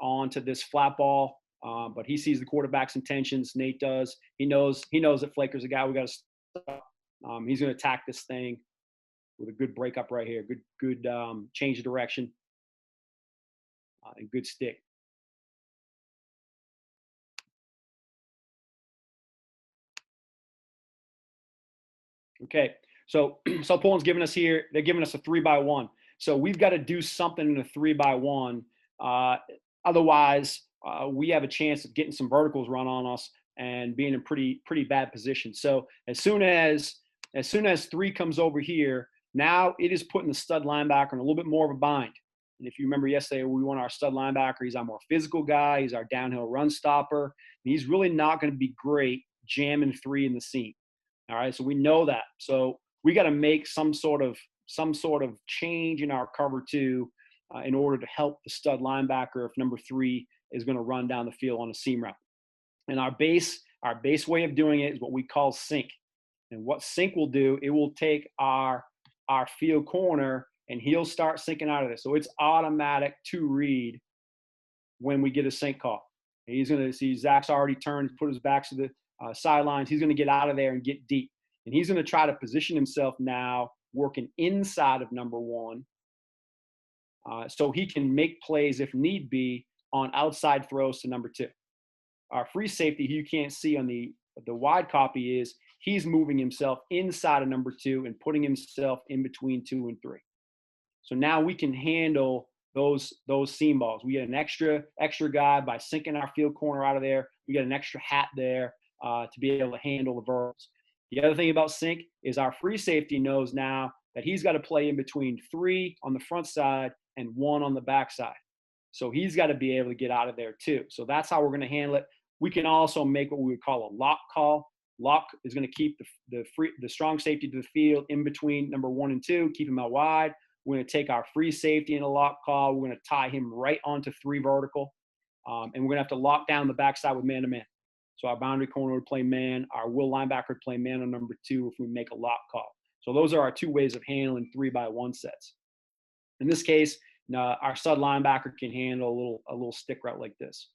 onto this flat ball. But he sees the quarterback's intentions. Nate does. He knows that Flaker's a guy we got to stop. He's going to attack this thing with a good breakup right here. Good change of direction and good stick. Okay, so South Poland's giving us here, they're giving us a 3x1. So we've got to do something in a 3x1. Otherwise, we have a chance of getting some verticals run on us and being in pretty bad position. So as soon as three comes over here, now it is putting the stud linebacker in a little bit more of a bind. And if you remember yesterday, we want our stud linebacker. He's our more physical guy. He's our downhill run stopper. And he's really not going to be great jamming three in the seam. All right, so we know that. So we got to make some sort of change in our cover two in order to help the stud linebacker if number three is going to run down the field on a seam route. And our base way of doing it is what we call sync. And what sync will do, it will take our field corner and he'll start syncing out of this. So it's automatic to read when we get a sync call. And he's going to see Zach's already turned, put his back to the sidelines. He's going to get out of there and get deep. And he's going to try to position himself now working inside of number one so he can make plays if need be on outside throws to number two. Our free safety, you can't see on the wide copy, is he's moving himself inside of number two and putting himself in between 2 and 3. So now we can handle those seam balls. We get an extra guy by sinking our field corner out of there. We get an extra hat there to be able to handle the verticals. The other thing about sync is our free safety knows now that he's got to play in between 3 on the front side and 1 on the back side. So he's got to be able to get out of there too. So that's how we're going to handle it. We can also make what we would call a lock call. Lock is going to keep the strong safety to the field in between number 1 and 2, keep him out wide. We're going to take our free safety in a lock call. We're going to tie him right onto 3 vertical. And we're going to have to lock down the backside with man-to-man. So our boundary corner would play man. Our will linebacker would play man on number 2 if we make a lock call. So those are our 2 ways of handling 3x1 sets. In this case, our stud linebacker can handle a little stick route like this.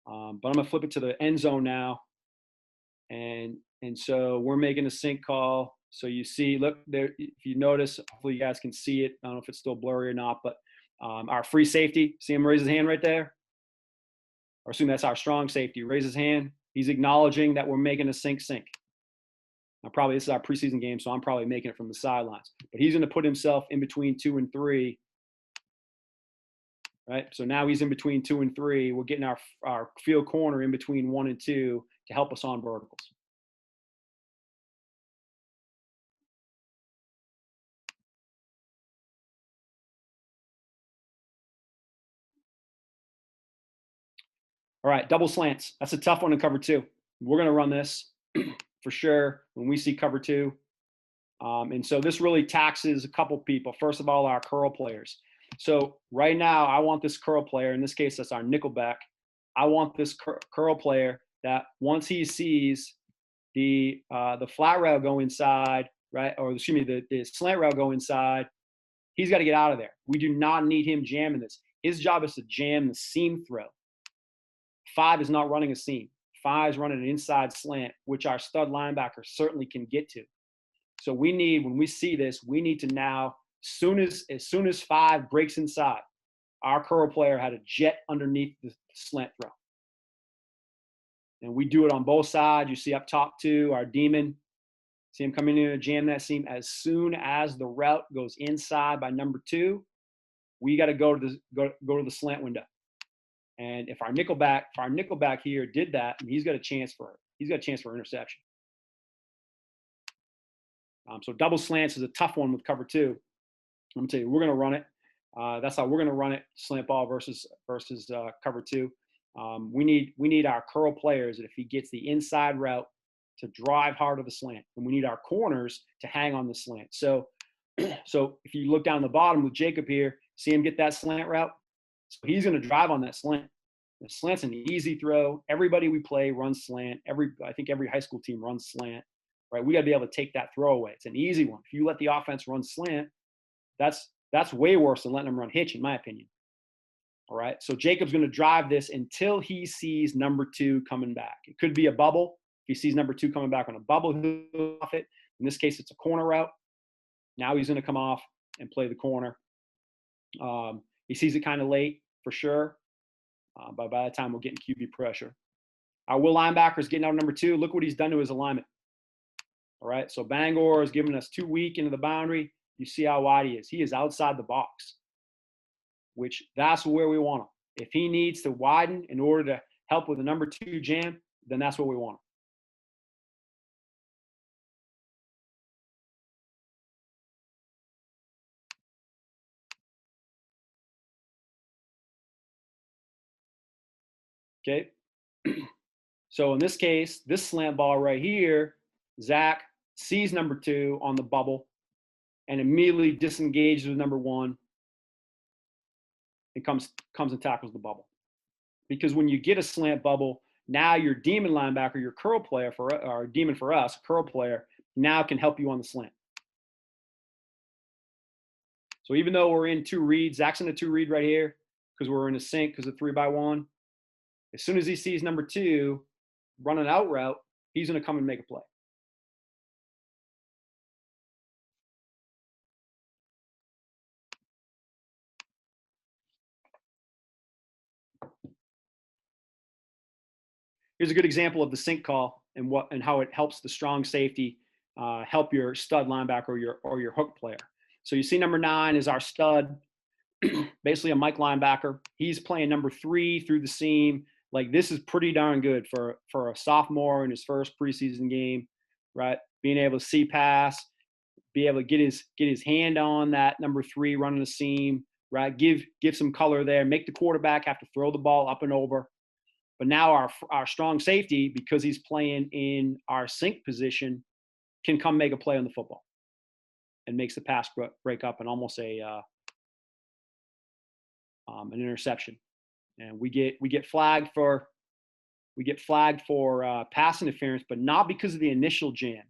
But I'm going to flip it to the end zone now. And so we're making a sync call. So you see, look there, if you notice, hopefully you guys can see it. I don't know if it's still blurry or not, but our free safety, see him raise his hand right there? Or assume that's our strong safety. Raise his hand. He's acknowledging that we're making a sync. Now, probably this is our preseason game, so I'm probably making it from the sidelines. But he's going to put himself in between 2 and 3. Right? So now he's in between 2 and 3. We're getting our field corner in between 1 and 2 to help us on verticals. All right, double slants. That's a tough one in cover 2. We're going to run this for sure when we see cover 2. And so this really taxes a couple people. First of all, our curl players. So right now, I want this curl player. In this case, that's our nickelback. I want this curl player that once he sees the flat route go inside, right, or excuse me, the slant route go inside, he's got to get out of there. We do not need him jamming this. His job is to jam the seam throw. 5 is not running a seam. 5 is running an inside slant, which our stud linebacker certainly can get to. So we need, when we see this, we need to now as soon as 5 breaks inside, our curl player had a jet underneath the slant throw. And we do it on both sides. You see up top too, our demon. See him coming in and jam that seam. As soon as the route goes inside by number 2, we got to go to the slant window. And if our nickelback here did that, and he's got a chance for interception. So double slants is a tough one with cover 2. I'm gonna tell you, we're gonna run it. That's how we're gonna run it. Slant ball versus cover 2. We need our curl players that if he gets the inside route to drive hard of the slant, and we need our corners to hang on the slant. So if you look down the bottom with Jacob here, see him get that slant route. So he's gonna drive on that slant. The slant's an easy throw. Everybody we play runs slant. I think every high school team runs slant. Right? We got to be able to take that throw away. It's an easy one. If you let the offense run slant, that's way worse than letting them run hitch, in my opinion. All right. So Jacob's going to drive this until he sees number 2 coming back. It could be a bubble. If he sees number 2 coming back on a bubble, he'll off it. In this case, it's a corner route. Now he's going to come off and play the corner. He sees it kind of late for sure. But by the time we're getting QB pressure, our will linebacker is getting out number 2. Look what he's done to his alignment. All right, so Bangor is giving us 2 weak into the boundary. You see how wide he is. He is outside the box, which that's where we want him. If he needs to widen in order to help with the number 2 jam, then that's what we want him. Okay. So in this case, this slant ball right here, Zach sees number 2 on the bubble and immediately disengages with number 1 and comes and tackles the bubble. Because when you get a slant bubble, now your demon linebacker, your curl player or demon for us, curl player, now can help you on the slant. So even though we're in 2 reads, Zach's in a 2 read right here because we're in a sync because of 3-by-1. As soon as he sees number 2 run an out route, he's going to come and make a play. Here's a good example of the sync call and how it helps the strong safety help your stud linebacker or your hook player. So you see number 9 is our stud, basically a Mike linebacker. He's playing number 3 through the seam. Like, this is pretty darn good for a sophomore in his first preseason game, right? Being able to see pass, be able to get his hand on that number 3 running the seam, right? Give some color there, make the quarterback have to throw the ball up and over. But now our strong safety, because he's playing in our sync position, can come make a play on the football and makes the pass break up and almost an interception. And we get flagged for pass interference, but not because of the initial jam.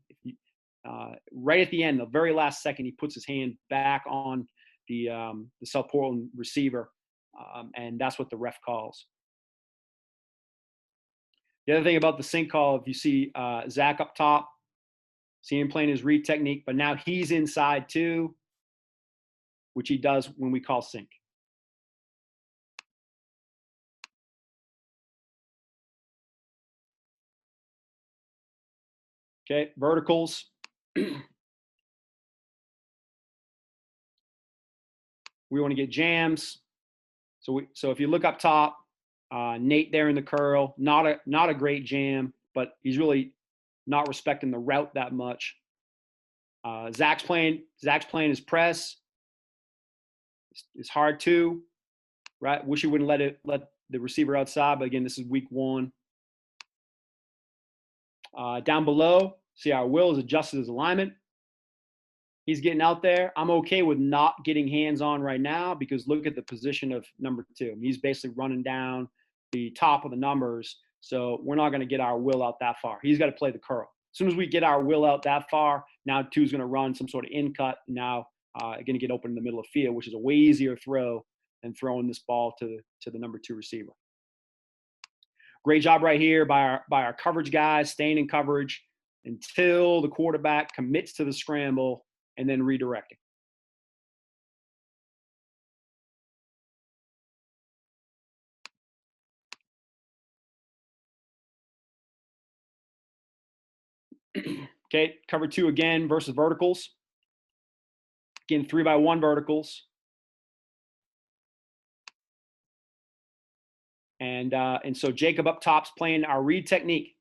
Right at the end, the very last second, he puts his hand back on the South Portland receiver, and that's what the ref calls. The other thing about the sync call, if you see Zach up top, see him playing his read technique, but now he's inside too, which he does when we call sync. Okay, verticals. We want to get jams. So if you look up top, Nate there in the curl, not a great jam, but he's really not respecting the route that much. Zach's playing his press. It's hard too, right? Wish he wouldn't let the receiver outside, but again, this is week 1. Down below, see our Will has adjusted his alignment. He's getting out there. I'm okay with not getting hands on right now because look at the position of number 2. He's basically running down the top of the numbers. So we're not going to get our Will out that far. He's got to play the curl. As soon as we get our Will out that far, now 2 is going to run some sort of in cut. Now going to get open in the middle of field, which is a way easier throw than throwing this ball to the number 2 receiver. Great job right here by our coverage guys, staying in coverage until the quarterback commits to the scramble and then redirecting. Okay, cover 2 again versus verticals. Again, 3x1 verticals. And so Jacob up top's playing our read technique.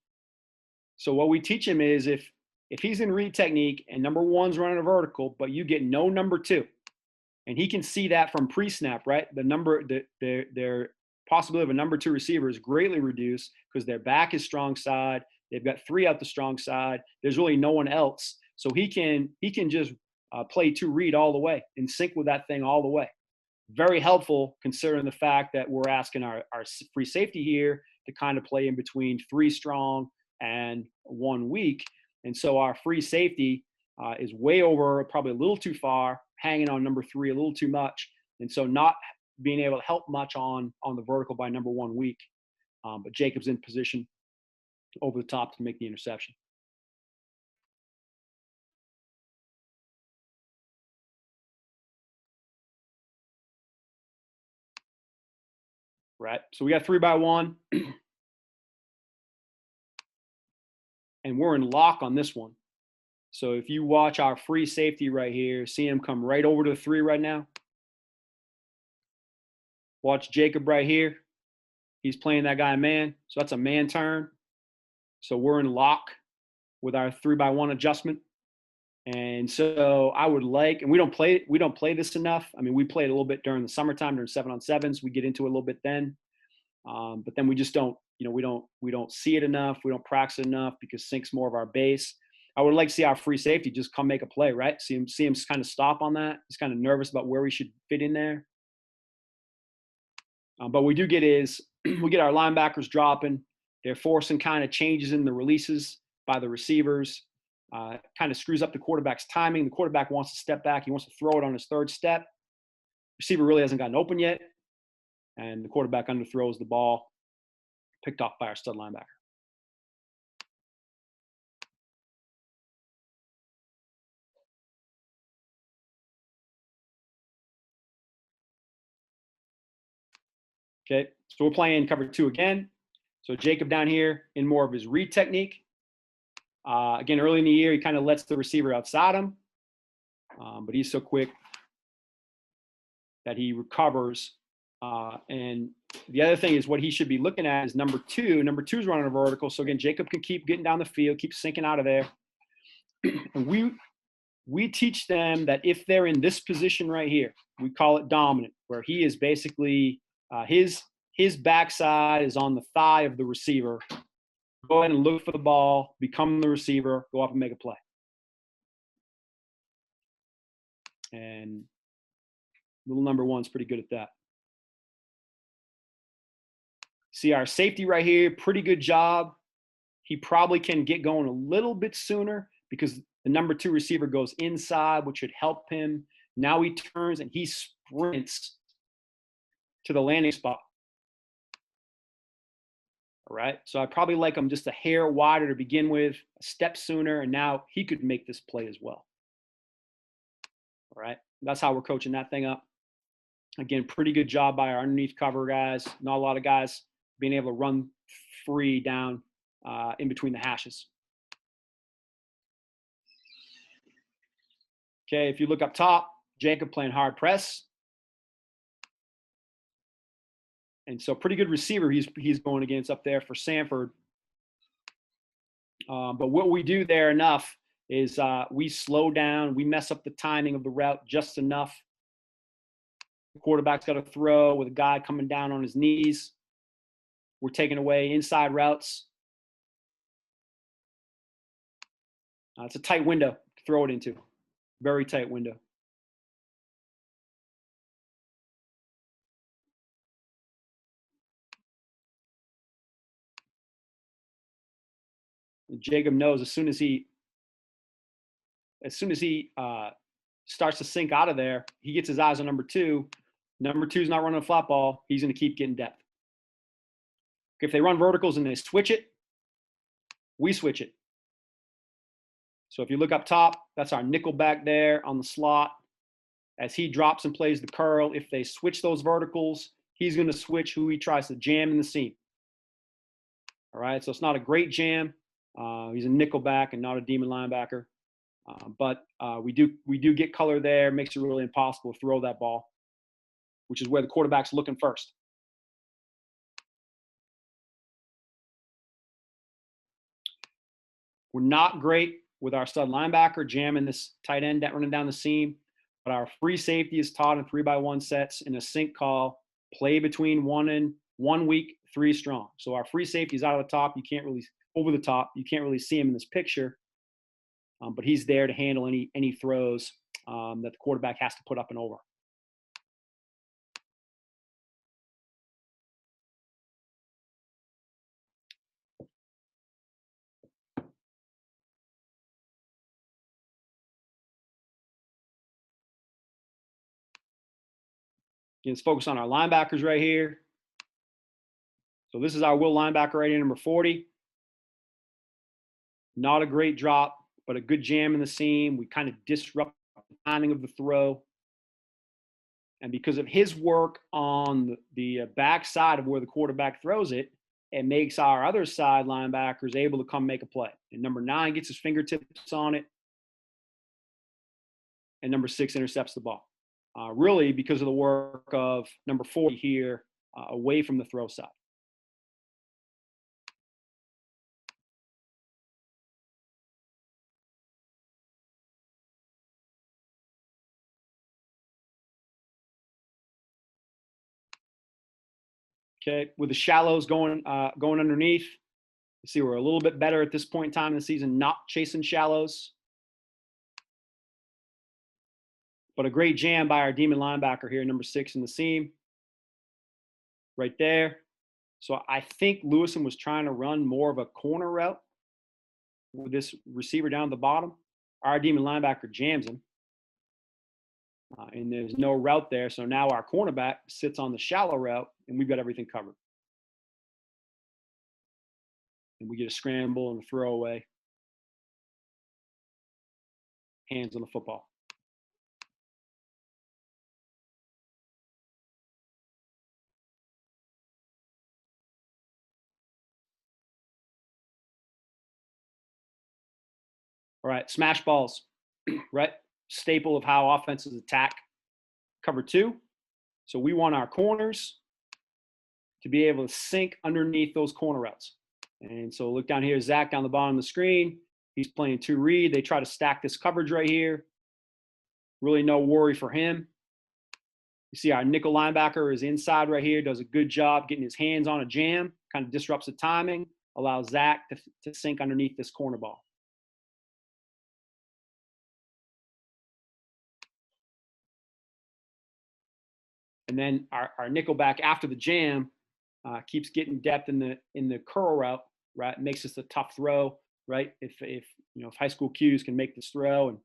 So what we teach him is if he's in read technique and number 1's running a vertical, but you get no number 2, and he can see that from pre-snap, right? Their possibility of a number 2 receiver is greatly reduced because their back is strong side. They've got 3 out the strong side. There's really no one else, so he can just play 2 read all the way and sync with that thing all the way. Very helpful considering the fact that we're asking our free safety here to kind of play in between 3 strong and 1 weak. And so our free safety is way over, probably a little too far, hanging on number 3 a little too much. And so not being able to help much on the vertical by number 1 weak. But Jacob's in position over the top to make the interception. Right, so we got 3x1. And we're in lock on this one. So if you watch our free safety right here, see him come right over to the 3 right now. Watch Jacob right here. He's playing that guy man. So that's a man turn. So we're in lock with our 3x1 adjustment. And so I would like, and we don't play this enough. I mean, we played a little bit during the summertime, during 7-on-7s. We get into it a little bit then. But then we just don't, we don't see it enough. We don't practice it enough because sync's more of our base. I would like to see our free safety just come make a play, right? See him kind of stop on that. He's kind of nervous about where we should fit in there. But what we do get is we get our linebackers dropping. They're forcing kind of changes in the releases by the receivers. Kind of screws up the quarterback's timing. The quarterback wants to step back. He wants to throw it on his 3rd step. Receiver really hasn't gotten open yet. And the quarterback underthrows the ball, picked off by our stud linebacker. Okay, so we're playing cover 2 again. So Jacob down here in more of his read technique. Again, early in the year, he kind of lets the receiver outside him, but he's so quick that he recovers. And the other thing is what he should be looking at is number 2. Number 2 is running a vertical. So again, Jacob can keep getting down the field, keep sinking out of there. And we teach them that if they're in this position right here, we call it dominant, where he is basically his backside is on the thigh of the receiver. Go ahead and look for the ball, become the receiver, go up and make a play. And little number 1's pretty good at that. See our safety right here, pretty good job. He probably can get going a little bit sooner because the number 2 receiver goes inside, which should help him. Now he turns and he sprints to the landing spot. All right, so I probably like him just a hair wider to begin with, a step sooner, and now he could make this play as well. All right, that's how we're coaching that thing up. Again, pretty good job by our underneath cover guys. Not a lot of guys being able to run free down in between the hashes. Okay, if you look up top, Jacob playing hard press. And so pretty good receiver he's going against up there for Sanford. But what we do there enough is we slow down, we mess up the timing of the route just enough. The quarterback's got to throw with a guy coming down on his knees. We're taking away inside routes. It's a tight window to throw it into. Very tight window. Jacob knows as soon as he starts to sink out of there, he gets his eyes on number 2. Number 2's not running a flat ball. He's going to keep getting depth. If they run verticals and they switch it, we switch it. So if you look up top, that's our nickel back there on the slot. As he drops and plays the curl, if they switch those verticals, he's going to switch who he tries to jam in the seam. All right, so it's not a great jam, He's a nickel back and not a demon linebacker. But we do get color there. Makes it really impossible to throw that ball, which is where the quarterback's looking first. We're not great with our stud linebacker jamming this tight end running down the seam, but our free safety is taught in 3x1 sets in a sync call, play between 1 weak, 3 strong. So our free safety is out of the top. You can't really over the top. You can't really see him in this picture, but he's there to handle any throws that the quarterback has to put up and over. Let's focus on our linebackers right here. So this is our will linebacker right here, number 40. Not a great drop, but a good jam in the seam. We kind of disrupt the timing of the throw. And because of his work on the back side of where the quarterback throws it, it makes our other side linebackers able to come make a play. And number 9 gets his fingertips on it. And number 6 intercepts the ball. Really because of the work of number 40 here away from the throw side. Okay, with the shallows going underneath, you see we're a little bit better at this point in time in the season, not chasing shallows. But a great jam by our demon linebacker here, number 6 in the seam. Right there. So I think Lewison was trying to run more of a corner route with this receiver down at the bottom. Our demon linebacker jams him. And there's no route there. So now our cornerback sits on the shallow route, and we've got everything covered. And we get a scramble and a throwaway. Hands on the football. All right, smash balls, right? Staple of how offenses attack cover 2. So we want our corners to be able to sink underneath those corner routes. And so look down here, Zach down the bottom of the screen. He's playing 2 read. They try to stack this coverage right here. Really no worry for him. You see our nickel linebacker is inside right here, does a good job getting his hands on a jam, kind of disrupts the timing, allows Zach to sink underneath this corner ball. And then our nickel back after the jam keeps getting depth in the curl route, right? It makes this a tough throw, right? If high school Qs can make this throw, and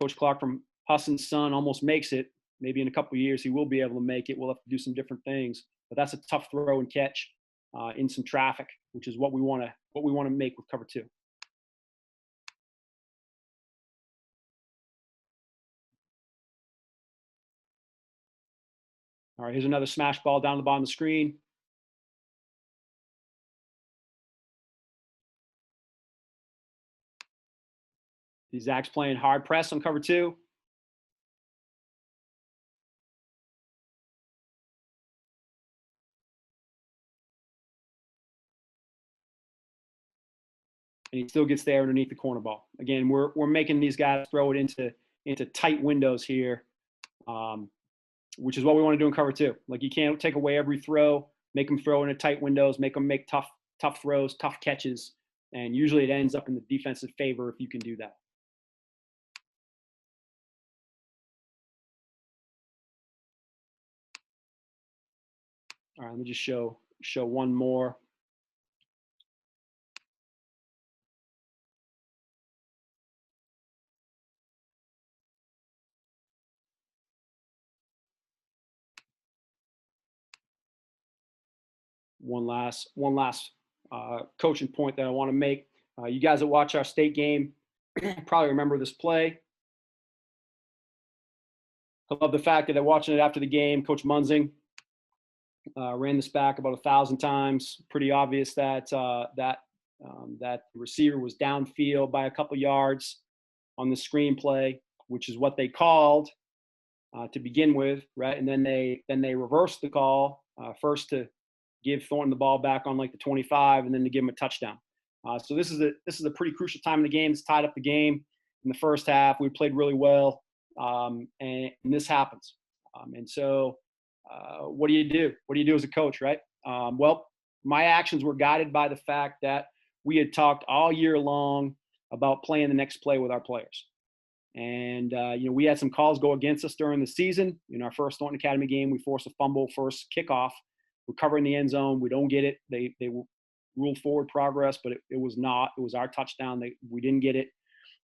Coach Clark from Husson's son almost makes it, maybe in a couple of years he will be able to make it. We'll have to do some different things, but that's a tough throw and catch in some traffic, which is what we want to make with cover 2. All right, here's another smash ball down the bottom of the screen. Zach's playing hard press on cover 2. And he still gets there underneath the corner ball. Again, we're making these guys throw it into tight windows here, which is what we want to do in cover 2. Like, you can't take away every throw, make them throw into tight windows, make them make tough throws, tough catches, and usually it ends up in the defensive favor if you can do that. All right, let me just show one more. One last coaching point that I want to make. You guys that watch our state game probably remember this play. I love the fact that watching it after the game, Coach Munzing ran this back about 1,000 times. Pretty obvious that that the receiver was downfield by a couple yards on the screenplay, which is what they called to begin with, right? And then they reversed the call first to give Thornton the ball back on like the 25, and then to give him a touchdown. So this is a pretty crucial time in the game. It's tied up the game in the first half. We played really well, and this happens. And so, what do you do? What do you do as a coach, right? Well, my actions were guided by the fact that we had talked all year long about playing the next play with our players. And, we had some calls go against us during the season. In our first Thornton Academy game, we forced a fumble first kickoff. We're covering the end zone. We don't get it. They ruled forward progress, but it was not. It was our touchdown. We didn't get it.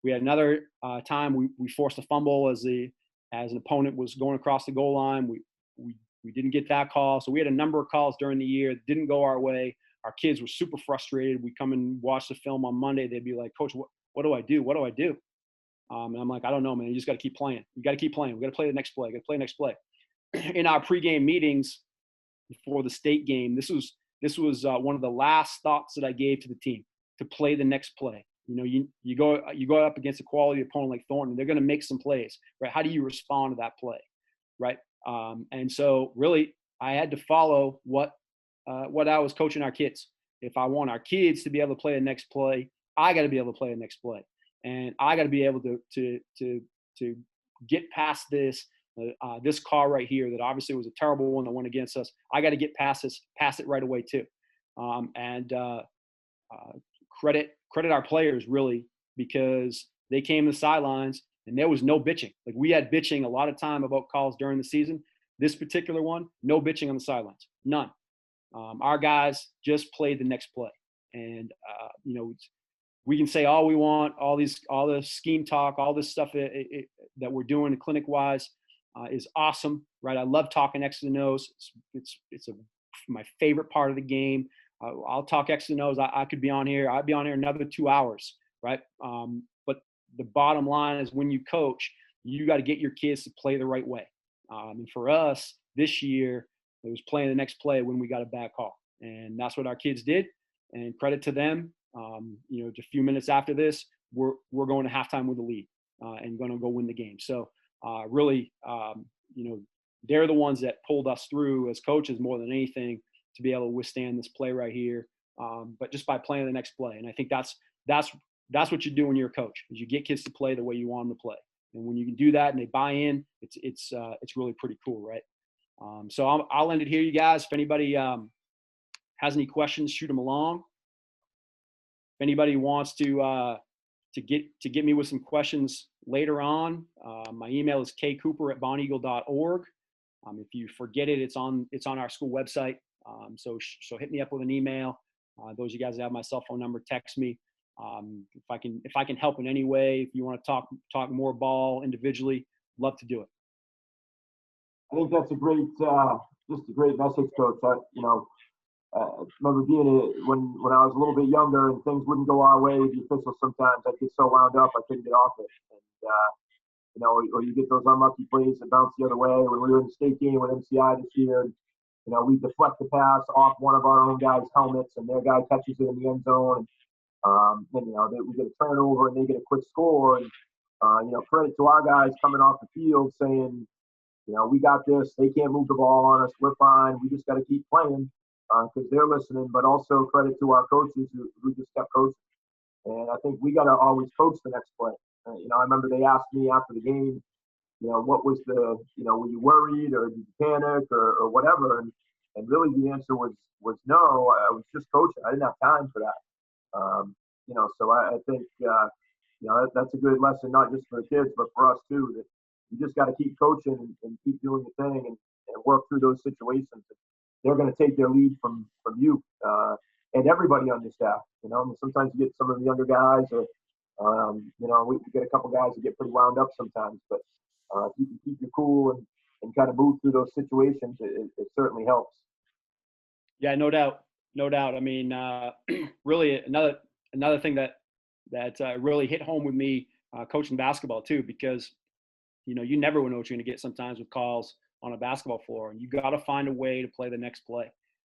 We had another time we forced a fumble as an opponent was going across the goal line. We didn't get that call. So we had a number of calls during the year that didn't go our way. Our kids were super frustrated. We come and watch the film on Monday. They'd be like, "Coach, what do I do? What do I do?" And I'm like, "I don't know, man. You just got to keep playing. You got to keep playing. We got to play the next play. Got to play the next play." In our pregame meetings before the state game, this was one of the last thoughts that I gave to the team, to play the next play. You go up against a quality opponent like Thornton. They're going to make some plays, right? How do you respond to that play, right? And so really, I had to follow what I was coaching our kids. If I want our kids to be able to play the next play, I got to be able to play the next play, and I got to be able to get past this call right here that obviously was a terrible one that went against us. I got to get past it right away too, and credit our players really, because they came to the sidelines and there was no bitching. Like, we had bitching a lot of time about calls during the season. This particular one, no bitching on the sidelines, none. Our guys just played the next play, and we can say all we want, all the scheme talk, all this stuff that we're doing clinic wise is awesome, right? I love talking X's and O's. It's my favorite part of the game. I'll talk X's and O's. I could be on here. I'd be on here another 2 hours, right? But the bottom line is, when you coach, you got to get your kids to play the right way. And for us this year, it was playing the next play when we got a bad call, and that's what our kids did. And credit to them. Just a few minutes after this, we're going to halftime with a lead and going to go win the game. So really, they're the ones that pulled us through as coaches more than anything to be able to withstand this play right here. But just by playing the next play, and I think that's what you do when you're a coach, is you get kids to play the way you want them to play. And when you can do that and they buy in, it's really pretty cool, right? So I'll end it here, you guys. If anybody has any questions, shoot them along. If anybody wants to get me with some questions later on, my email is kcooper@bonneagle.org. If you forget it, it's on our school website. So hit me up with an email. Those of you guys that have my cell phone number, text me. If I can help in any way, if you want to talk more ball individually, love to do it. I think that's just a great message, Coach. I remember when I was a little bit younger and things wouldn't go our way with the officials. Sometimes I get so wound up I couldn't get off it, and or you get those unlucky plays that bounce the other way. When we were in the state game with MCI this year, we deflect the pass off one of our own guys' helmets, and their guy catches it in the end zone, and we get a turnover and they get a quick score. And credit to our guys coming off the field saying, we got this. They can't move the ball on us. We're fine. We just got to keep playing because they're listening. But also credit to our coaches who just kept coaching. And I think we got to always coach the next play. I remember they asked me after the game, what was were you worried or did you panic or whatever? And really the answer was no. I was just coaching. I didn't have time for that. So I think that's a good lesson, not just for the kids but for us too. That you just got to keep coaching and keep doing your thing and work through those situations. They're going to take their lead from you and everybody on your staff. Sometimes you get some of the younger guys, or we get a couple guys that get pretty wound up sometimes. But if you can keep your cool and kind of move through those situations, it certainly helps. Yeah, no doubt. I mean, really another thing that really hit home with me coaching basketball too, because you never know what you're going to get sometimes with calls on a basketball floor, and you got to find a way to play the next play.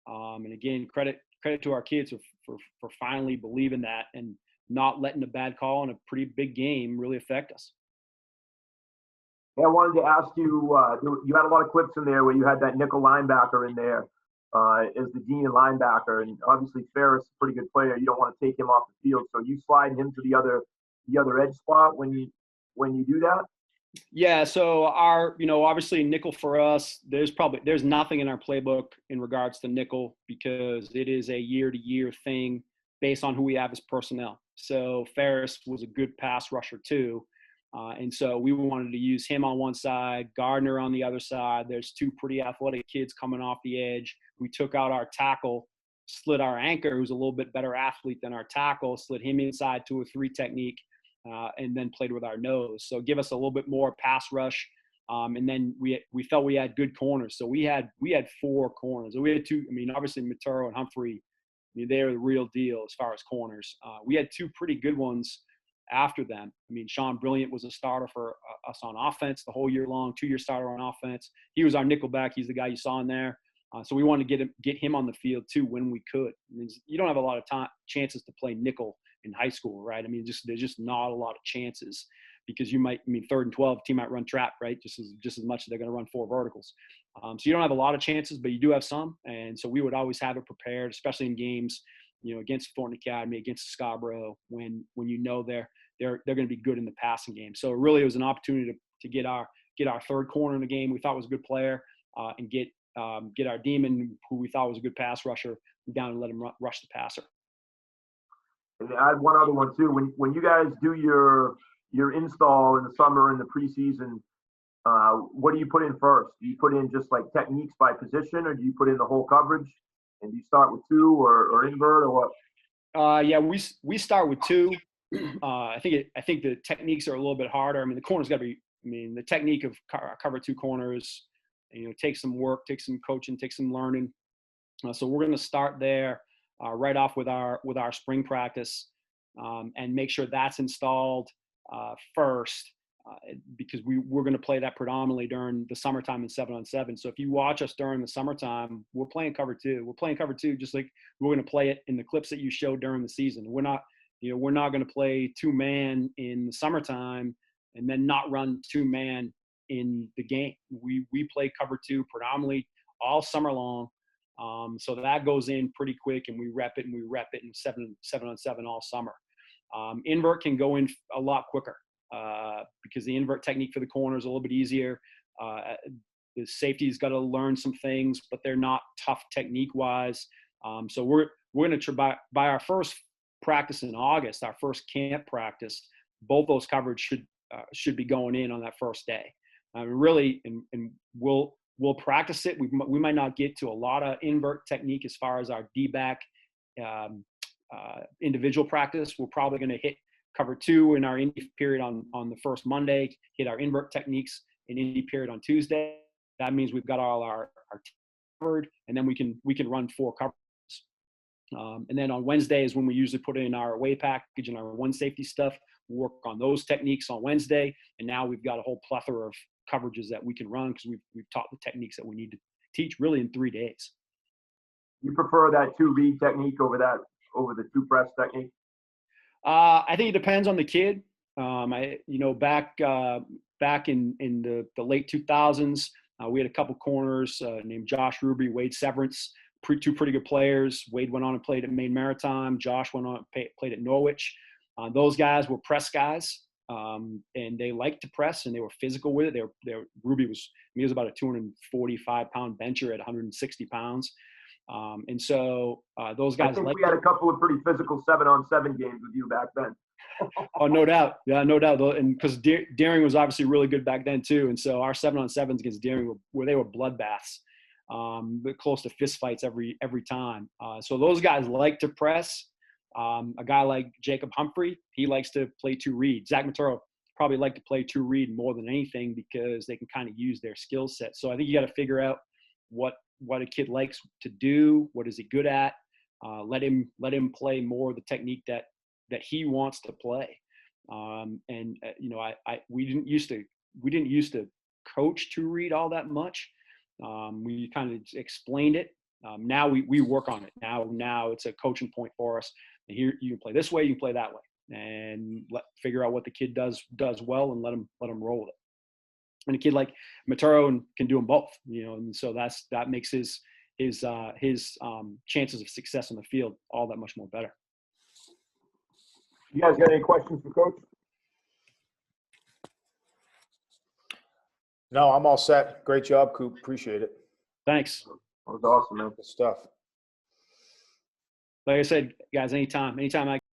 And again, credit credit to our kids for finally believing that and not letting a bad call in a pretty big game really affect us. Yeah, I wanted to ask you, you had a lot of clips in there where you had that nickel linebacker in there as the Dean linebacker, and obviously Ferris is a pretty good player. You don't want to take him off the field, so you slide him to the other edge spot when you do that. Yeah, so obviously nickel for us, there's nothing in our playbook in regards to nickel because it is a year-to-year thing based on who we have as personnel. So Ferris was a good pass rusher too. And so we wanted to use him on one side, Gardner on the other side. There's two pretty athletic kids coming off the edge. We took out our tackle, slid our anchor, who's a little bit better athlete than our tackle, slid him inside 2-3 technique, and then played with our nose. So give us a little bit more pass rush. And then we felt we had good corners. So we had 4 corners. We had 2. I mean, obviously Maturo and Humphrey, I mean, they're the real deal as far as corners. We had 2 pretty good ones after them. I mean, Sean Brilliant was a starter for us on offense the whole year long, 2-year starter on offense. He was our nickelback. He's the guy you saw in there. So we wanted to get him on the field too when we could. I mean, you don't have a lot of chances to play nickel in high school, right? I mean, there's just not a lot of chances because third and 12, team might run trap, right? Just as much as they're going to run 4 verticals. So you don't have a lot of chances, but you do have some. And so we would always have it prepared, especially in games, against Thornton Academy, against Scarborough, when they're going to be good in the passing game. So really, it was an opportunity to get our third corner in the game. We thought was a good player, and get our demon, who we thought was a good pass rusher, down and let him rush the passer. And I had one other one too. When you guys do your install in the summer and the preseason, what do you put in first? Do you put in just like techniques by position, or do you put in the whole coverage? And do you start with 2 or invert or what? Yeah, we start with 2. I think the techniques are a little bit harder. I mean, the corner's got to be. I mean, the technique of cover 2 corners, takes some work, takes some coaching, takes some learning. So we're going to start there right off with our spring practice, and make sure that's installed first. Because we're going to play that predominantly during the summertime in 7-on-7. So if you watch us during the summertime, we're playing cover 2. We're playing cover 2 just like we're going to play it in the clips that you showed during the season. We're not going to play 2-man in the summertime and then not run 2-man in the game. We play cover 2 predominantly all summer long. So that goes in pretty quick, and we rep it in 7-on-7 all summer. Invert can go in a lot quicker. Because the invert technique for the corner is a little bit easier. The safety's got to learn some things, but they're not tough technique-wise. So we're going to try by our first practice in August, our first camp practice. Both those coverage should be going in on that first day. Really, and we'll practice it. We might not get to a lot of invert technique as far as our D-back individual practice. We're probably going to hit cover 2 in our indie period on the first Monday, hit our invert techniques in indie period on Tuesday. That means we've got all our covered, and then we can run 4 covers. And then on Wednesday is when we usually put in our away package and our one safety stuff. We'll work on those techniques on Wednesday, and now we've got a whole plethora of coverages that we can run because we've taught the techniques that we need to teach really in 3 days. You prefer that 2-read technique over the 2-press technique? I think it depends on the kid. Back in the late 2000s, we had a couple corners named Josh Ruby, Wade Severance, 2 pretty good players. Wade went on and played at Maine Maritime. Josh went on and played at Norwich. Those guys were press guys, and they liked to press, and they were physical with it. Ruby was about a 245-pound bencher at 160 pounds. And so those guys. I think we had a couple of pretty physical 7-on-7 games with you back then. Oh, no doubt. Yeah, no doubt. And because Deering was obviously really good back then too. And so our 7-on-7s against Deering were bloodbaths, close to fist fights every time. So those guys like to press. A guy like Jacob Humphrey, he likes to play 2-read. Zach Maturo probably like to play 2-read more than anything because they can kind of use their skill set. So I think you got to figure out what a kid likes to do, what is he good at. Let him play more of the technique that he wants to play. We didn't used to coach 2-read all that much. We kind of explained it Now we work on it. Now it's a coaching point for us. And here you can play this way, you can play that way, and figure out what the kid does well, and let him roll with it. And a kid like Maturo can do them both, and so that makes his chances of success on the field all that much more better. You guys got any questions for Coach? No, I'm all set. Great job, Coop. Appreciate it. Thanks. That was awesome, man. Good stuff. Like I said, guys, anytime I